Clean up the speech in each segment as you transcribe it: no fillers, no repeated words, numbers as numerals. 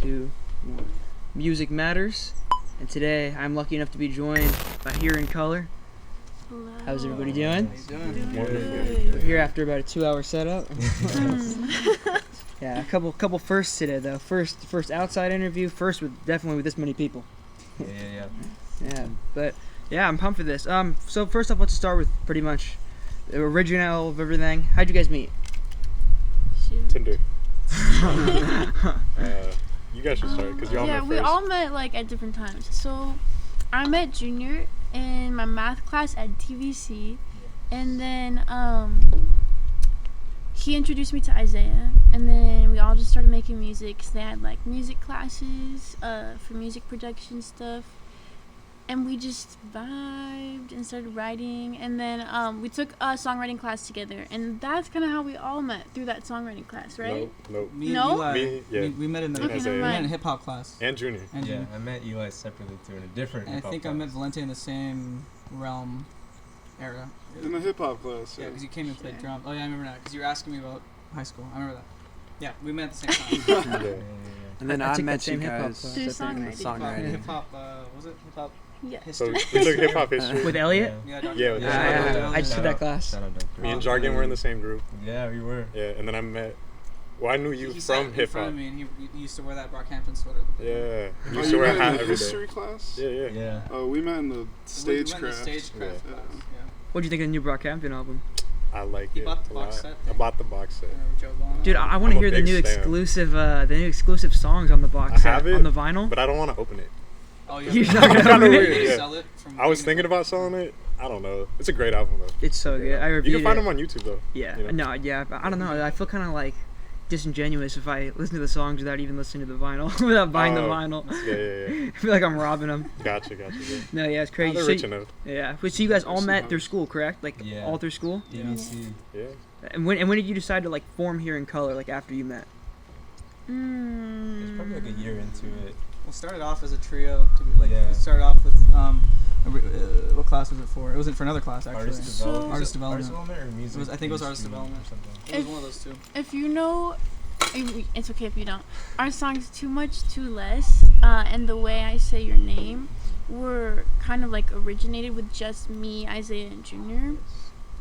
to Music Matters, and today I'm lucky enough to be joined by Here in Color. Hello. How's everybody doing? Good. We're here after about a 2-hour setup. Yeah, a couple firsts today though. First outside interview. First definitely with this many people. Yeah, but yeah, I'm pumped for this. So first off, let's start with pretty much the original of everything. How'd you guys meet? Tinder. You guys should start because you all met first. Yeah, we all met like at different times. So I met Junior in my math class at TVC, and then he introduced me to Isaiah, and then we all just started making music. Cause they had like music classes for music production stuff, and we just vibed and started writing. And then we took a songwriting class together, and that's kind of how we all met, through that songwriting class, right? Nope. Me and No? Eli, we met in the Okay, never mind. hip hop class. And Junior. Junior. I met Eli separately through in a different And I hip-hop think class. I met Valente in the same realm era. In the hip hop class. Yeah, Yeah. because you came and played drums. Oh yeah, I remember that. Because you were asking me about high school. I remember that. Yeah, we met at the same time. Yeah. And then I I took that met you same hip-hop guys class. Through in the songwriting. songwriting. Hip hop. Was it hip hop Yeah. So history? we took hip hop history. With Elliot? Yeah, Yeah, with I just took that class. Shout out Dante. Me and Jargon were in the same group. Yeah, we were. Yeah, and then I met. Well, I knew you He sat from in hip front hop. of me, and he used to wear that Brockhampton sweater. Yeah. You Oh, used to you wear a met hat in the every history day. class? Yeah. Yeah. Oh, we met in the We stagecraft. went to stagecraft Yeah. class. Yeah. What'd you think of the new Brockhampton album? I like He it bought the a box lot. set I thing. bought the box set. Joe Bono. Dude, I want to I'm a hear the big new stan. exclusive songs on the box I set, have it, on the vinyl. But I don't want to open it. Oh, You're yeah. not gonna Kinda open it? weird, yeah. Sell it from I was beginning thinking to about selling it. I don't know. It's a great album though. It's so good. I You reviewed can find it. them on YouTube though. Yeah. you know? No, yeah. But I don't know. I feel kind of like disingenuous if I listen to the songs without even listening to the vinyl, without buying the Oh, vinyl. Yeah. I feel like I'm robbing them. Gotcha. Yeah. No, yeah, it's crazy. They're So rich enough. yeah. So you guys all There's met some through hoes. school, correct? Like Yeah. all through school. DVC. Yeah. And when did you decide to like form Here in Color? Like after you met? It was probably like a year into it. Well, started off as a trio. To be, like, Yeah. we started off with what class was it for? It wasn't for another class actually. Artist So- development. Artist Artist development. development or music? I think it was artist industry development. or something. It was one of those two. If you know, it's okay if you don't. Our songs Too Much, Too Less, and The Way I Say Your Name were kind of like originated with just me, Isaiah, and Junior.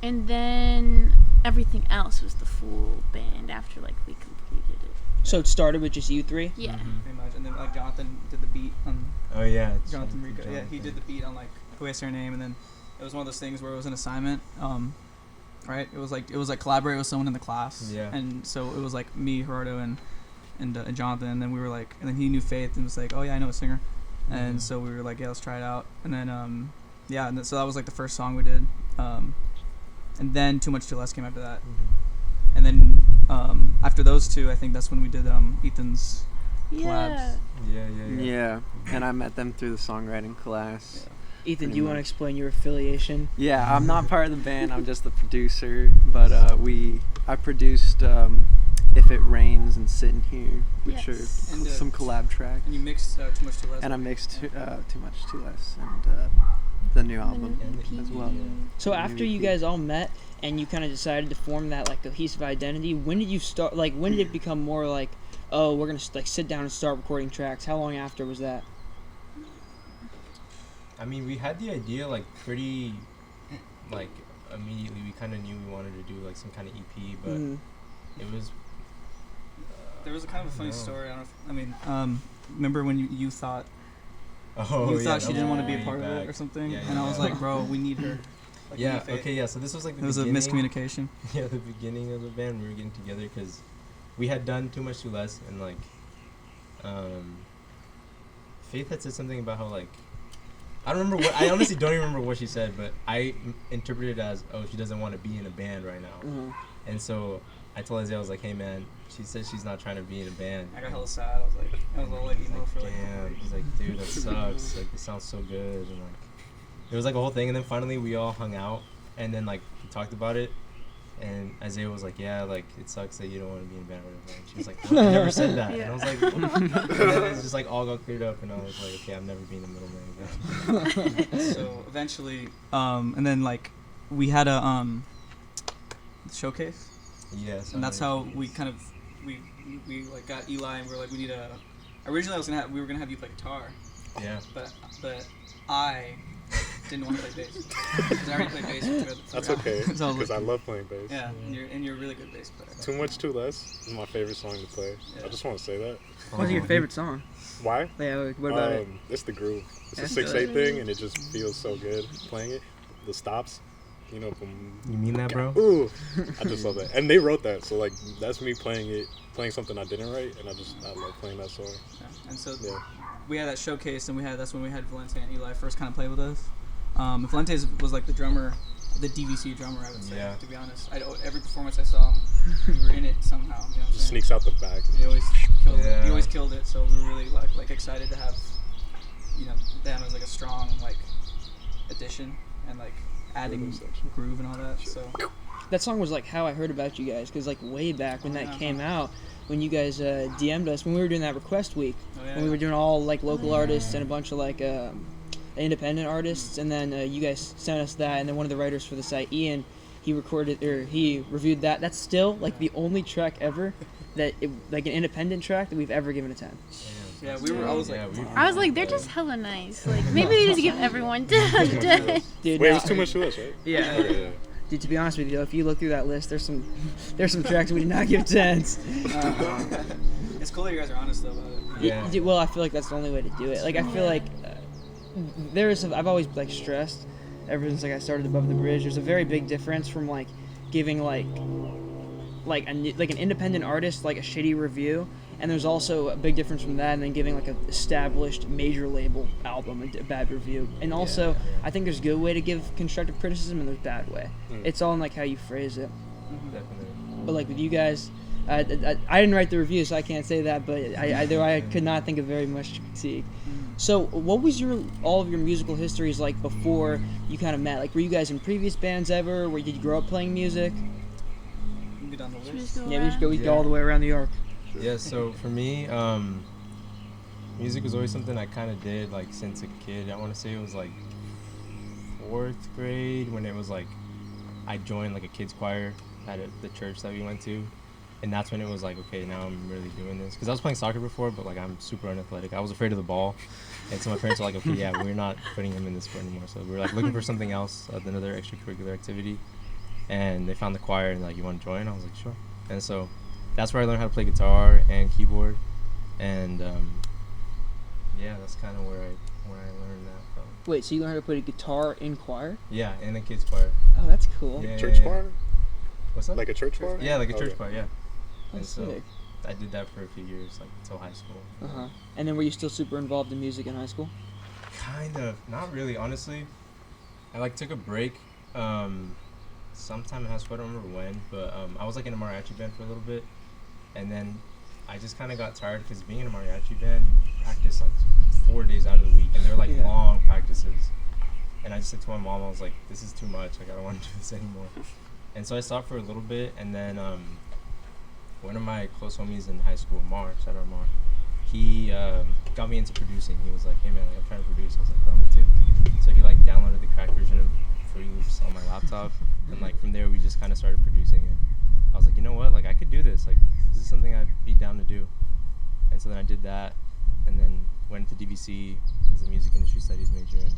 And then everything else was the full band after like we completed it. So it started with just you three. Yeah. Pretty much. And then like Jonathan did the beat on Oh yeah. Jonathan Rico. Yeah, he did the beat on like Who I Say Your Name, and then it was one of those things where it was an assignment. Right? It was like collaborate with someone in the class. Yeah. And so it was like me, Gerardo, and Jonathan, and then we were like, and then he knew Faith and was like, oh yeah, I know a singer, and so we were like, yeah, let's try it out, and then yeah, and so that was like the first song we did, and then Too Much Too Less came after that, and then after those two, I think that's when we did Ethan's collabs. Yeah. Yeah, and I met them through the songwriting class. Ethan, Pretty do you want to much. explain your affiliation? Yeah, I'm not part of the band. I'm just the producer. But I produced "If It Rains" and "Sitting Here," which Yes. are And, some collab tracks. And you mixed Too Much Too Less. And I mixed Too Much Too Less and the new album as well. So after you guys all met and you kind of decided to form that like cohesive identity, when did you start? Like when did it become more like, oh, we're gonna like sit down and start recording tracks? How long after was that? I mean, we had the idea like pretty, like immediately. We kind of knew we wanted to do like some kind of EP, but Mhm. it was. There was a kind of a funny No. story. Remember when you thought Oh you yeah. thought she that didn't was want to be a way part of back. it or something, Yeah, and I was yeah. like, bro, we need her. Like, we Yeah. need Faith. Okay. Yeah. So this was like the It was a beginning. miscommunication. Yeah, the beginning of the band, we were getting together because we had done Too Much Too Less, and like, Faith had said something about how like, I don't remember what, I honestly don't even remember what she said, but I interpreted it as, oh, she doesn't want to be in a band right now, Mhm. and so I told Isaiah, I was like, hey man, she said she's not trying to be in a band. I got hella sad. I was all like emo for like. Damn, he's like, dude, that sucks. Like, it sounds so good, and like, it was like a whole thing. And then finally, we all hung out, and then like we talked about it, and Isaiah was like, yeah, like it sucks that you don't want to be in a band or whatever. And she was like, what? I never said that. And I was like, and then it's just like all got cleared up, and I was like, okay, I'm never being the middleman again. So eventually, and then like we had a showcase, Yes. and that's how we kind of we like got Eli, and we were like, we need a originally we were gonna have you play guitar, Yeah. but I didn't want to play bass. Because I already played bass for That's okay, So I was because I like, love playing bass. yeah, and you're a really good bass player. Too Much, Too Less is my favorite song to play. Yeah. I just want to say that. What's your favorite song? Why? Yeah, what about it? It's the groove. It's That's a 6/8 thing, and it just feels so good playing it. The stops, you know, from You mean that, bro? ooh, I just love that. And they wrote that, so like that's me playing something I didn't write, and I love playing that song. Yeah. And so Yeah. we had that showcase, and that's when we had Valente and Eli first kind of play with us. Valente was like the drummer, the DVC drummer, I would say. Yeah. To be honest, every performance I saw him, we were in it somehow. You know what I'm Just saying? sneaks out the back. He always killed it. Yeah. He always killed it. So we were really like excited to have, them as like a strong like addition and like adding Rhythm section. groove and all that. So That song was like how I heard about you guys, because like way back when that Yeah. came out, when you guys DM'd us when we were doing that request week, yeah. when we were doing all like local artists and a bunch of like independent artists, and then you guys sent us that, and then one of the writers for the site, Ian, he reviewed that. That's still like the only track ever like an independent track that we've ever given a 10. Yeah, we were. I was like, I was like, they're just hella nice. Like, maybe they just give everyone 10. Dude, Wait, it no, was Too Much, Too Less, right? Yeah. Okay, yeah. Dude, to be honest with you, if you look through that list, there's some tracks we did not give 10s. it's cool that you guys are honest though about it. Yeah. Well, I feel like that's the only way to do it. Like, I feel like I've always like stressed ever since like I started Above the Bridge. There's a very big difference from like giving like an independent artist like a shitty review, and there's also a big difference from that and then giving like an established major label album a bad review. And also, I think there's a good way to give constructive criticism and there's a bad way. It's all in like how you phrase it. Definitely. But like with you guys, I didn't write the review, so I can't say that. But I could not think of very much to critique. So what was all of your musical histories like before you kind of met? Like, were you guys in previous bands ever? Did you grow up playing music? You can get on the Should we list. just go Yeah, we just around? go all the way around New York. Yeah, so for me, music was always something I kind of did like since a kid. I want to say it was like 4th grade when it was like I joined like a kids choir at the church that we went to, and that's when it was like, okay, now I'm really doing this, because I was playing soccer before, but like I'm super unathletic. I was afraid of the ball, and so my parents were like, okay, yeah, we're not putting him in this sport anymore. So we were like looking for something else, another extracurricular activity, and they found the choir and like, you want to join? I was like, sure. And so that's where I learned how to play guitar and keyboard, and yeah, that's kind of where I learned that from. Wait, so you learned how to play guitar in choir? Yeah, in the kids choir. Oh, that's cool. Yeah, Church choir? What's that? Like a church choir? Yeah, like a church Okay. choir. Yeah. And That's so sick. I did that for a few years, like until high school. Uh-huh. And then were you still super involved in music in high school? Kind of, not really, honestly. I like took a break, sometime in high school. I don't remember when, but I was like in a mariachi band for a little bit, and then I just kind of got tired because being in a mariachi band, you practice like 4 days out of the week, and they're like Yeah. long practices. And I just said to my mom, I was like, this is too much. Like, I don't want to do this anymore. And so I stopped for a little bit, and then one of my close homies in high school, Mar, shout out Mar, he got me into producing. He was like, hey man, like, I'm trying to produce. I was like, bro, me too. So he like downloaded the cracked version of Fruity Loops on my laptop, and like from there we just kind of started producing. And I was like, you know what, like I could do this. Like this is something I'd be down to do. And so then I did that, and then went to DVC as a music industry studies major, and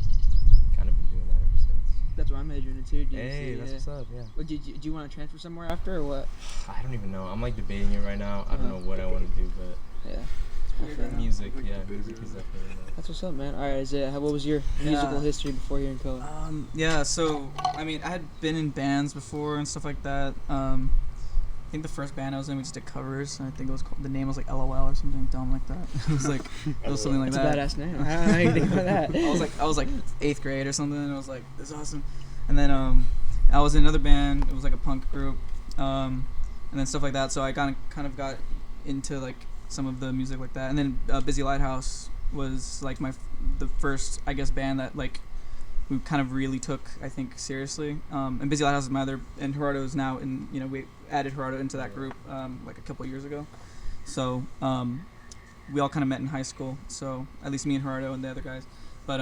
kind of been doing that ever since. That's what I'm majoring in too. Hey, that's what's up. Yeah. Well, do you want to transfer somewhere after or what? I don't even know. I'm like debating it right now. I don't know what I want to do, but Yeah. music, yeah, music is definitely. That's what's up, man. All right, Isaiah, what was your musical history before you're in college? Yeah, so I mean, I had been in bands before and stuff like that. I think the first band I was in, we just did covers. I think it was called, the name was like LOL or something dumb like that. It was like it was something like That's that. a badass name. How do you think about that? I was like 8th grade or something, and I was like, this is awesome. And then I was in another band. It was like a punk group, and then stuff like that. So I kind of got into like some of the music like that. And then Busy Lighthouse was like the first, I guess, band that like we kind of really took, I think, seriously. And Busy Lighthouse is my other, and Gerardo is now in, we added Gerardo into that group like a couple of years ago. So we all kind of met in high school. So at least me and Gerardo and the other guys. But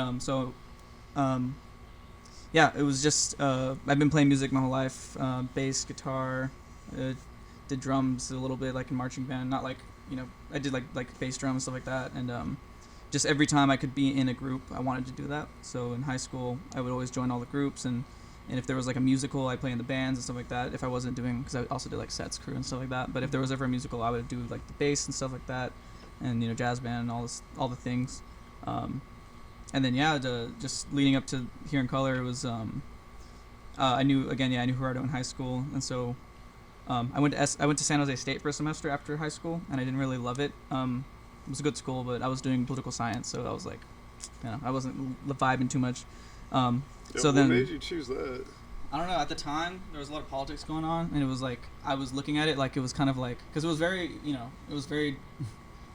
yeah, it was just, I've been playing music my whole life, bass, guitar, did drums a little bit like in marching band, not like, I did like bass drum and stuff like that, and just every time I could be in a group, I wanted to do that. So in high school, I would always join all the groups, and if there was like a musical, I play in the bands and stuff like that. If I wasn't doing, because I also did like sets crew and stuff like that. But if there was ever a musical, I would do like the bass and stuff like that, and jazz band and all the things. And then just leading up to Here in Color, it was I knew Gerardo in high school, and so I went to San Jose State for a semester after high school, and I didn't really love it. It was a good school, but I was doing political science, so I was like, I wasn't vibing too much. What made you choose that? I don't know. At the time, there was a lot of politics going on, and it was like I was looking at it like it was kind of like, because it was very, it was very.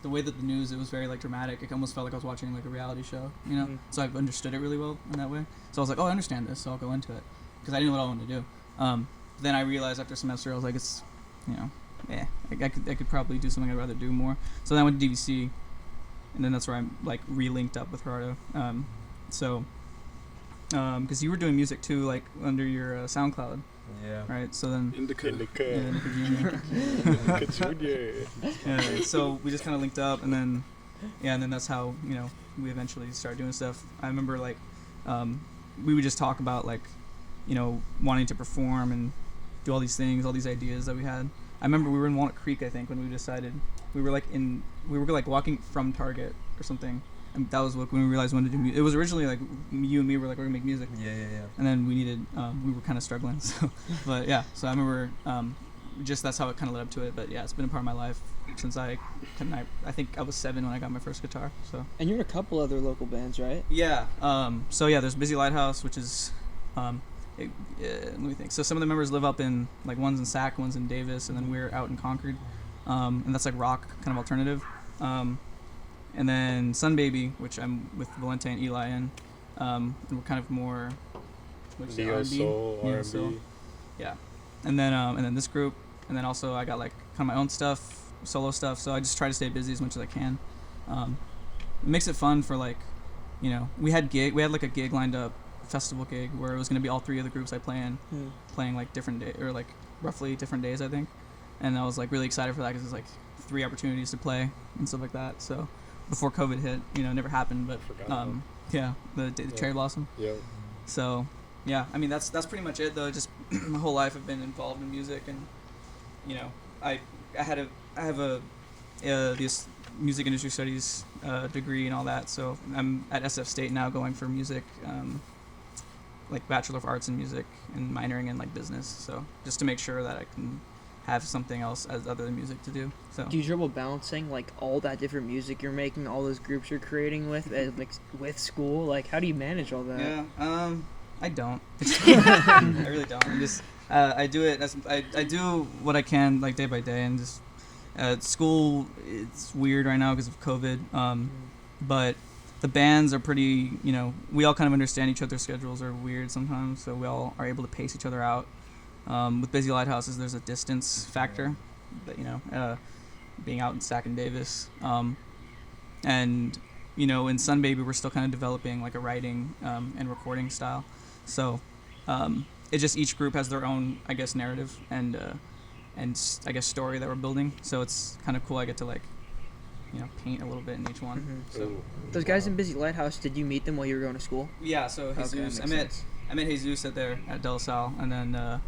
The way that the news, it was very like dramatic. It almost felt like I was watching like a reality show, Mm-hmm. So I understood it really well in that way. So I was like, oh, I understand this, so I'll go into it, because I didn't know what I wanted to do. Then I realized after a semester, I was like, it's, I could probably do something I'd rather do more. So then I went to DVC, and then that's where I like re-linked up with Gerardo. Because you were doing music too, like under your SoundCloud. Yeah. Right. So then. Indica Junior. Yeah. So we just kind of linked up, and then that's how we eventually started doing stuff. I remember like we would just talk about like wanting to perform and do all these things, all these ideas that we had. I remember we were in Walnut Creek, I think, when we decided we were walking from Target or something. And that was when we realized we wanted to do music. It was originally like you and me were like, we're gonna make music. Yeah. And then we were kind of struggling. So, but yeah. So I remember, just that's how it kind of led up to it. But yeah, it's been a part of my life since I think I was 7 when I got my first guitar. So. And you're in a couple other local bands, right? Yeah. So yeah, there's Busy Lighthouse, which is, let me think. So some of the members live up in like one's in Sac, one's in Davis, and then we're out in Concord, and that's like rock kind of alternative. And then Sun Baby, which I'm with Valente and Eli in, and we're kind of more neo soul, R&B. Soul. Yeah, and then this group, and then also I got like kind of my own stuff, solo stuff. So I just try to stay busy as much as I can. It makes it fun for like, we had like a gig lined up, festival gig where it was gonna be all 3 of the groups I play in, playing like different day or like roughly different days I think, and I was like really excited for that because it's like 3 opportunities to play and stuff like that. So. Before COVID hit, it never happened, but the cherry blossom. Yeah. So, yeah, I mean that's pretty much it though. Just my whole life I've been involved in music, and I have a this music industry studies degree and all that. So I'm at SF State now, going for music, like Bachelor of Arts in Music, and minoring in like business. So just to make sure that I can have something else other than music to do. So do you trouble balancing like all that different music you're making, all those groups you're creating with with school? Like how do you manage all that? Yeah, I don't. I really don't. I'm just I do it as I do what I can like day by day, and just school it's weird right now because of COVID. But the bands are pretty. We all kind of understand each other's schedules are weird sometimes, so we all are able to pace each other out. With Busy Lighthouses, there's a distance factor, that being out in Sac and Davis, and in Sun Baby we're still kind of developing like a writing and recording style. So it just each group has their own, I guess, narrative and I guess story that we're building. So it's kind of cool. I get to like paint a little bit in each one. Mm-hmm. So those guys in Busy Lighthouse, did you meet them while you were going to school? Yeah. So Jesus, okay, I met Jesus at De La Salle, and then.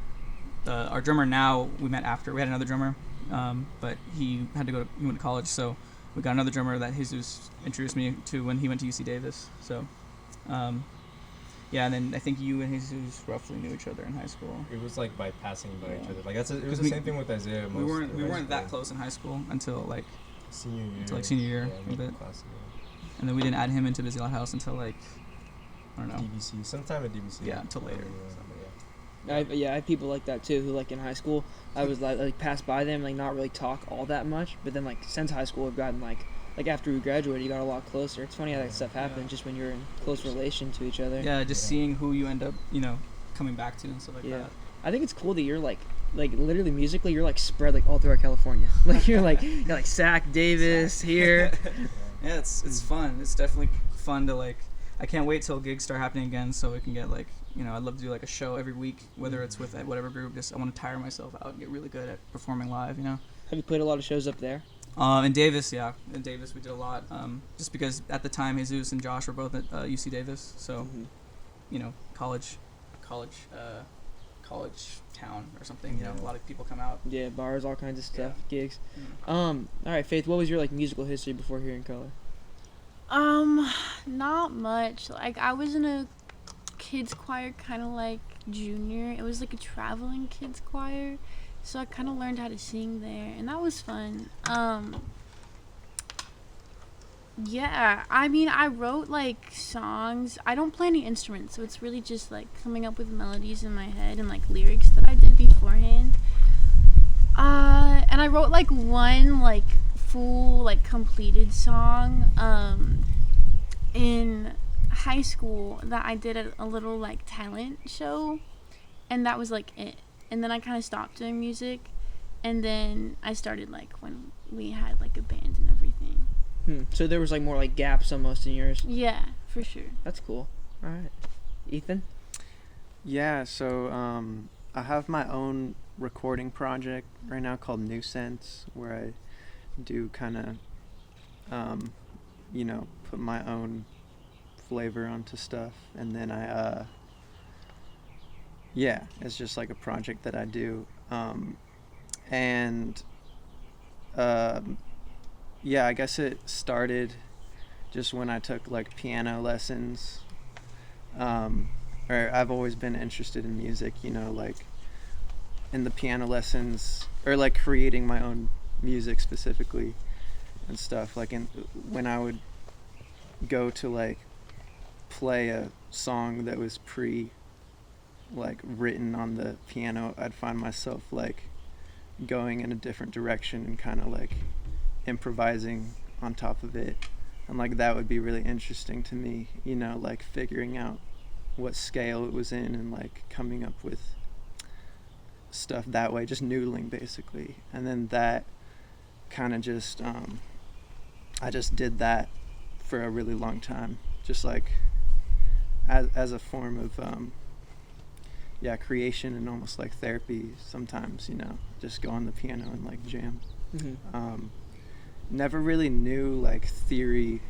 Our drummer now we met after. We had another drummer, but he went to college, so we got another drummer that Jesus introduced me to when he went to UC Davis. So, and then I think you and Jesus roughly knew each other in high school. It was like by passing by each other. Like it was the same thing with Isaiah. We weren't that close in high school until like senior year. Until like senior year, a bit. And then we didn't add him into Busy Lighthouse until like I don't know. DVC, sometime at DVC. Yeah, until later. I have people like that too who like in high school I was like pass by them, like not really talk all that much, but then like since high school I've gotten like after we graduated you got a lot closer. It's funny how that stuff happens just when you're in close relation to each other. Yeah, just seeing who you end up coming back to and stuff like that. I think it's cool that you're like literally musically you're like spread like all throughout California. Like you're like Sac, Davis here. Yeah, it's fun. It's definitely fun to like. I can't wait till gigs start happening again, so we can get like I'd love to do like a show every week, whether it's with whatever group. Just I want to tire myself out and get really good at performing live. Have you played a lot of shows up there? In Davis, yeah. In Davis, we did a lot. Just because at the time, Jesus and Josh were both at UC Davis, so college town or something. A lot of people come out. Yeah, bars, all kinds of stuff, gigs. Mm-hmm. All right, Faith. What was your musical history before hearing color? Not much. Like I was in a kids choir, kind of like junior. It was like a traveling kids choir, so I kind of learned how to sing there, and that was fun. Yeah, I mean, I wrote like songs. I don't play any instruments, so it's really just like coming up with melodies in my head and like lyrics that I did beforehand. And I wrote like one like full like completed song in high school that I did at a little like talent show, and that was like it. And then I kind of stopped doing music, and then I started like when we had like a band and everything. So there was like more like gaps almost in yours. Yeah, for sure. That's cool. All right, Ethan. Yeah, so I have my own recording project right now called New Sense, where I do kind of put my own flavor onto stuff, and then it's just like a project that I do, I guess it started just when I took like piano lessons, or I've always been interested in music, like in the piano lessons, or like creating my own music specifically and stuff, like when I would go to like play a song that was written on the piano, I'd find myself like going in a different direction and kind of like improvising on top of it, and like that would be really interesting to me, like figuring out what scale it was in and like coming up with stuff that way, just noodling basically. And then that kind of just I just did that for a really long time, just like as a form of creation and almost like therapy sometimes, just go on the piano and like jam. Never really knew like theory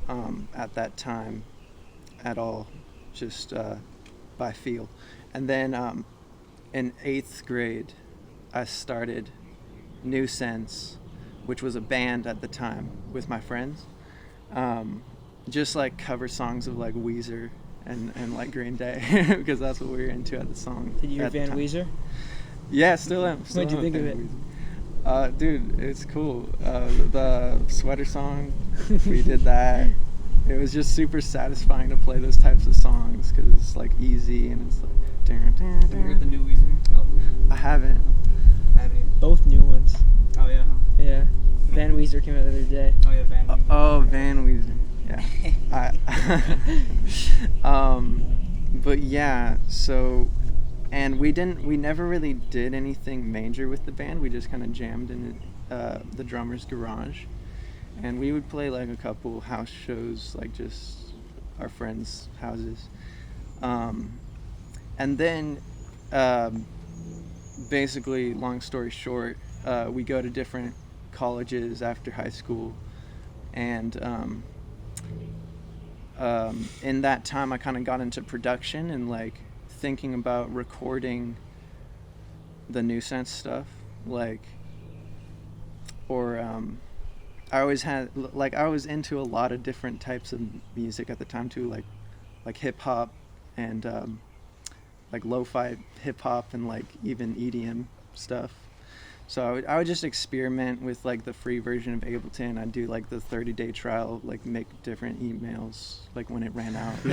at that time at all, just by feel. And then in 8th grade I started New Sense, which was a band at the time with my friends, just like cover songs of like Weezer and like Green Day because that's what we were into at the song. Did you hear Van Weezer? Yeah, still am. What'd you think of it? Dude, it's cool. The sweater song, we did that. It was just super satisfying to play those types of songs because it's like easy and it's like. Have you heard the new Weezer album? I haven't. I haven't either. Both new ones. Oh yeah. Huh? Yeah. Van Weezer came out the other day. Oh yeah, Van Weezer. Van Weezer. Yeah. But yeah, so. And we never really did anything major with the band. We just kind of jammed in the drummer's garage. And we would play like a couple house shows, like just our friends' houses. And then, basically, long story short, we go to different colleges after high school. And in that time, I kind of got into production and like thinking about recording the New Sense stuff, I always had I was into a lot of different types of music at the time too, like hip hop and like lo-fi hip hop and like even EDM stuff. So I would just experiment with like the free version of Ableton. I'd do like the 30-day trial, like make different emails like when it ran out,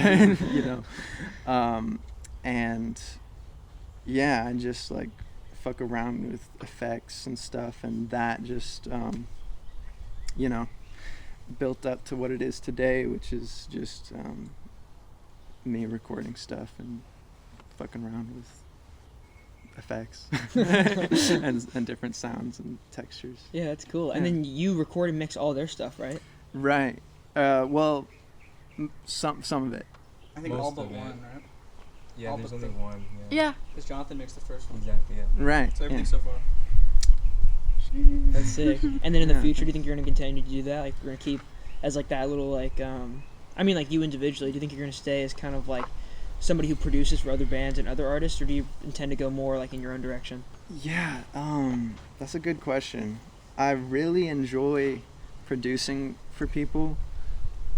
and yeah, and just like fuck around with effects and stuff, and that just built up to what it is today, which is just me recording stuff and fucking around with effects and different sounds and textures. Yeah, that's cool. Yeah. And then you record and mix all their stuff, right? Right. Well, some of it. I think Most all but of it. one, right? Yeah, All there's but only the- one. Yeah. Because Jonathan mixed the first one. Exactly. Yeah. Right. So everything yeah. so far. That's sick. And then in the Yeah. future, do you think you're gonna continue to do that? Like, you're gonna keep as like that little like I mean, like you individually. Do you think you're gonna stay as kind of like somebody who produces for other bands and other artists, or do you intend to go more like in your own direction? Yeah, that's a good question. I really enjoy producing for people,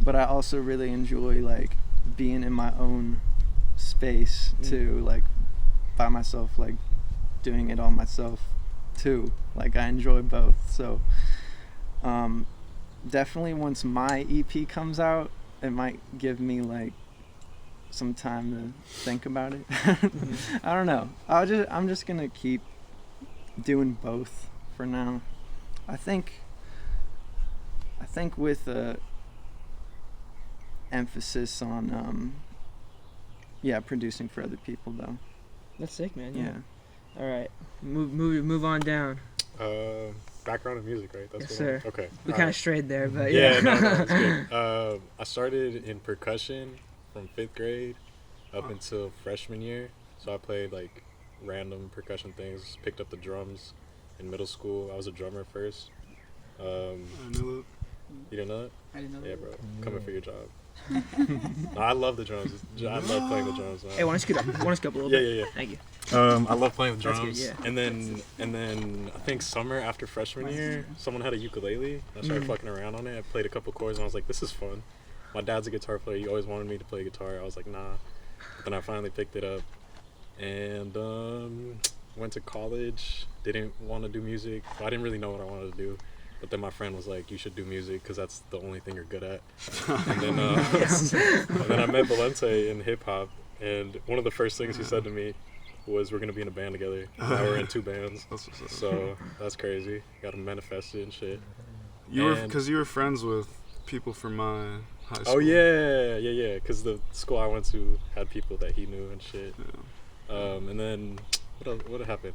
but I also really enjoy like being in my own space too, like by myself, like doing it all myself too. Like I enjoy both. So definitely once my EP comes out, it might give me like some time to think about it. I don't know. I'm just gonna keep doing both for now. I think with a emphasis on producing for other people though. That's sick, man. Yeah. All right, move on down. Background in music, right? That's Yes, what sir. Okay. We All kind of right. strayed there, but Yeah, yeah. no, that's good. I started in percussion from 5th grade up until freshman year. So I played like random percussion things, picked up the drums in middle school. I was a drummer first. I knew it. You didn't know that? I didn't know Yeah, that. bro. Coming for your job. No, I love the drums. I love playing the drums, man. Hey, want to scoot up a little Yeah, bit? yeah, yeah. Thank you. I love playing the That's drums. good, yeah. And then I think summer after freshman year, someone had a ukulele. I started fucking around on it. I played a couple chords and I was like, this is fun. My dad's a guitar player. He always wanted me to play guitar. I was like, nah. But then I finally picked it up and went to college. Didn't want to do music. I didn't really know what I wanted to do. But then my friend was like, you should do music because that's the only thing you're good at. And then I met Valente in hip hop. And one of the first things he said to me was, we're going to be in a band together. Now we're in 2 bands. So that's crazy. Got to manifest it and shit. Because you were friends with people from my high school. Oh, yeah. Because the school I went to had people that he knew and shit. Yeah. And then what happened?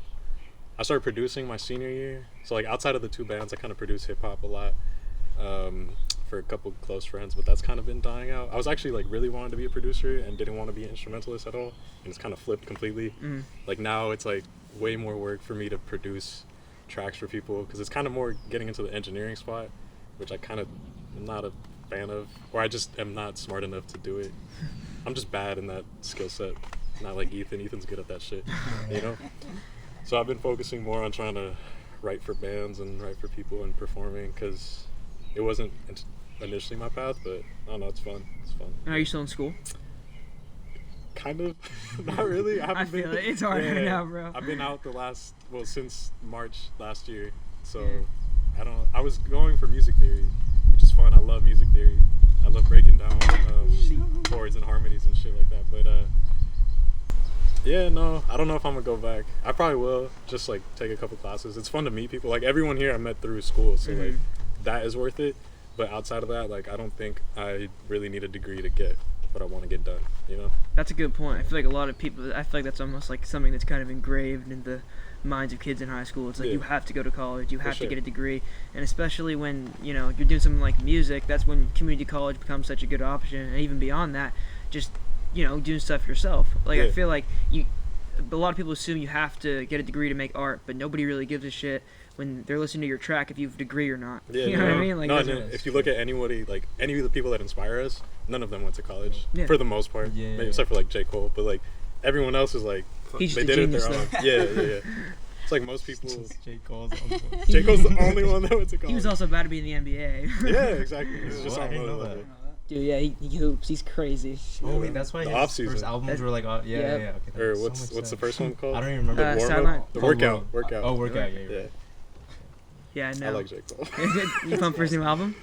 I started producing my senior year. So like outside of the 2 bands, I kind of produce hip hop a lot for a couple close friends, but that's kind of been dying out. I was actually like really wanting to be a producer and didn't want to be an instrumentalist at all, and it's kind of flipped completely. Like now it's like way more work for me to produce tracks for people because it's kind of more getting into the engineering spot, which I kind of am not a fan of, or I just am not smart enough to do it. I'm just bad in that skill set. Not like Ethan. Ethan's good at that shit, you know? So I've been focusing more on trying to write for bands and write for people and performing because it wasn't initially my path, but I don't know, it's fun. It's fun. And are you still in school? Kind of. Not really. I haven't feel it. It's hard right now, bro. I've been out since March last year. So I was going for music theory, which is fun. I love music theory. I love breaking down chords and harmonies and shit like that. But yeah, no, I don't know if I'm gonna go back. I probably will, just like take a couple classes. It's fun to meet people. Like everyone here I met through school, so like that is worth it. But outside of that, like I don't think I really need a degree to get what I want to get done, you know? That's a good point. I feel like a lot of people, I feel like that's almost like something that's kind of engraved in the minds of kids in high school. It's like you have to go to college, you have to get a degree, and especially when, you know, you're doing something like music, that's when community college becomes such a good option. And even beyond that, just, you know, doing stuff yourself. Like I feel like a lot of people assume you have to get a degree to make art, but nobody really gives a shit when they're listening to your track if you have a degree or not. Yeah, you know what I mean? Like, no, if you look at anybody, like any of the people that inspire us, none of them went to college for the most part, maybe except for like J. Cole. But like everyone else is like He's they did it their own. Yeah. It's like most people. J. Cole's uncle. J. Cole's the only one that went to college. He was also about to be in the NBA. Yeah, exactly. He's just I on didn't know another that. level. Dude, yeah, he hoops. He's crazy. Oh wait, that's why The his off-season. first albums were like, yeah. Okay, that Or makes so much what's the sense. first one called? I don't even remember. The Sideline. warm-up? The workout. Oh, workout. Yeah. Yeah, I know. I like J. Cole. You pumped for his new album?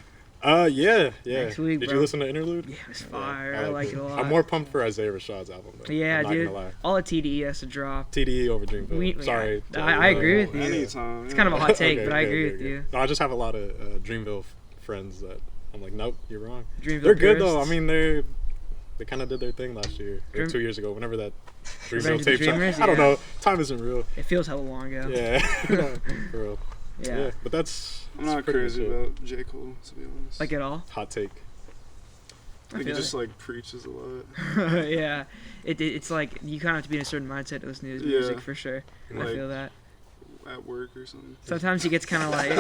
Yeah. Next week, Did bro. you listen to Interlude? Yeah, it was fire. Yeah, I like it a lot. I'm more pumped for Isaiah Rashad's album, though. Yeah, I'm not dude. gonna lie. All the TDE has to drop. TDE over Dreamville. Sorry. I agree with you. Anytime. It's kind of a hot take, Okay, but I okay, agree okay, with okay. you. No, I just have a lot of Dreamville friends that I'm like, nope, you're wrong. Dreamville They're good though. I purists. mean, they kind of did their thing last year, or 2 years ago. Whenever that Revenge Dreamville of the tape shot. Dreamers? I don't Yeah. know. Time isn't real. It feels hella long ago. Yeah. For real. Yeah. But that's. I'm not pretty crazy much it. about J. Cole, to be honest. Like at all? Hot take. I Like, he feel just like preaches a lot. yeah. It's like you kind of have to be in a certain mindset to listen to his music for sure. I Like, feel that. at work or something. Sometimes he gets kind of like.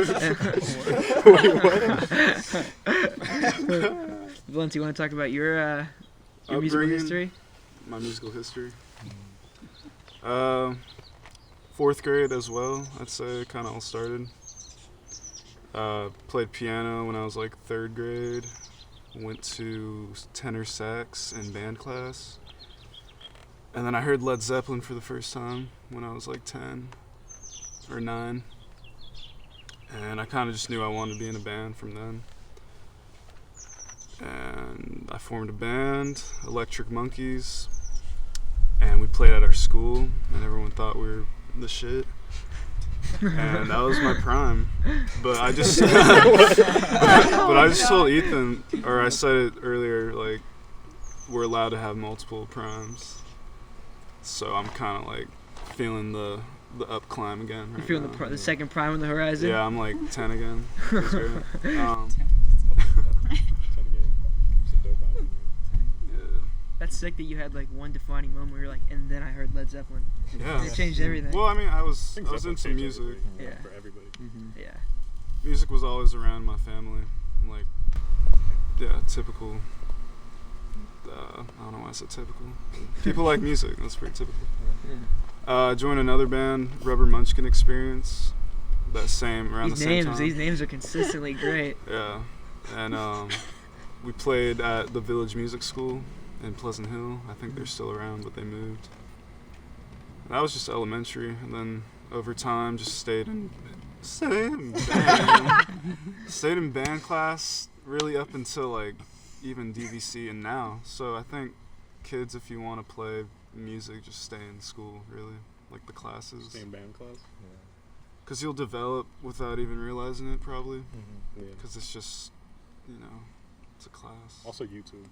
Valente, you want to talk about your musical Upbringing. history? My musical history. 4th grade as well, I'd say it kind of all started. Played piano when I was like 3rd grade. Went to tenor sax in band class. And then I heard Led Zeppelin for the first time when I was like 10 or 9. And I kind of just knew I wanted to be in a band from then. And I formed a band, Electric Monkeys. And we played at our school, and everyone thought we were the shit. And that was my prime. But I just told Ethan, or I said it earlier, like, we're allowed to have multiple primes. So I'm kind of like feeling the up climb again. Right, You're feeling the second prime on the horizon? Yeah, I'm like 10 again. That's sick that you had like one defining moment where you're like, and then I heard Led Zeppelin. Yeah. It changed everything. Well, I mean, I was Zeppelin into changed music. everything, Yeah. For everybody. Yeah. Music was always around my family. Like, yeah, typical. I don't know why I said typical. People like music. That's pretty typical. Joined another band, Rubber Munchkin Experience. That same around the same time. These names are consistently great. Yeah, and we played at the Village Music School in Pleasant Hill. I think they're still around, but they moved. That was just elementary, and then over time, just stayed in band class really up until like even DVC and now. So I think kids, if you want to play music, just stay in school, really, like the classes. Stay in band class. Because you'll develop without even realizing it, probably. Yeah. Because it's just, it's a class. Also YouTube.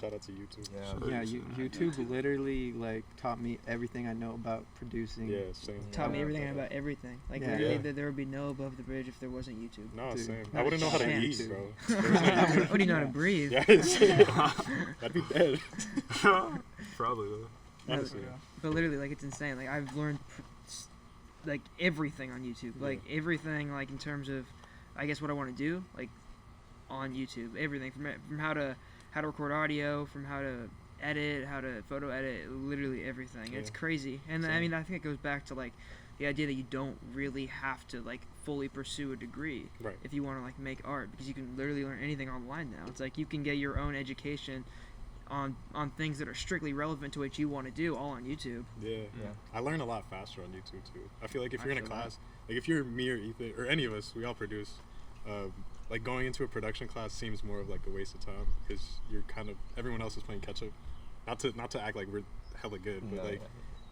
Shout out to YouTube. Yeah, YouTube literally like taught me everything I know about producing. Yeah, same. Taught me everything about everything. Like Yeah. literally, there would be no Above the Bridge if there wasn't YouTube. No, Dude. same. Not I wouldn't know how to a eat, chance. bro. What do you know how to breathe? Yeah, I'd be dead. Probably, though. Honestly. But literally, like, it's insane. Like, I've learned like everything on YouTube. Like everything, like in terms of, I guess what I want to do, like on YouTube. Everything from how to record audio, from how to edit, how to photo edit, literally everything. It's crazy. And I mean, I think it goes back to like the idea that you don't really have to like fully pursue a degree if you want to like make art, because you can literally learn anything online now. It's like you can get your own education on things that are strictly relevant to what you want to do, all on YouTube. Yeah. I learn a lot faster on YouTube too. I feel like if you're in a class, like if you're me or Ethan or any of us, we all produce. Like going into a production class seems more of like a waste of time because you're kind of everyone else is playing catch up. Not to act like we're hella good, but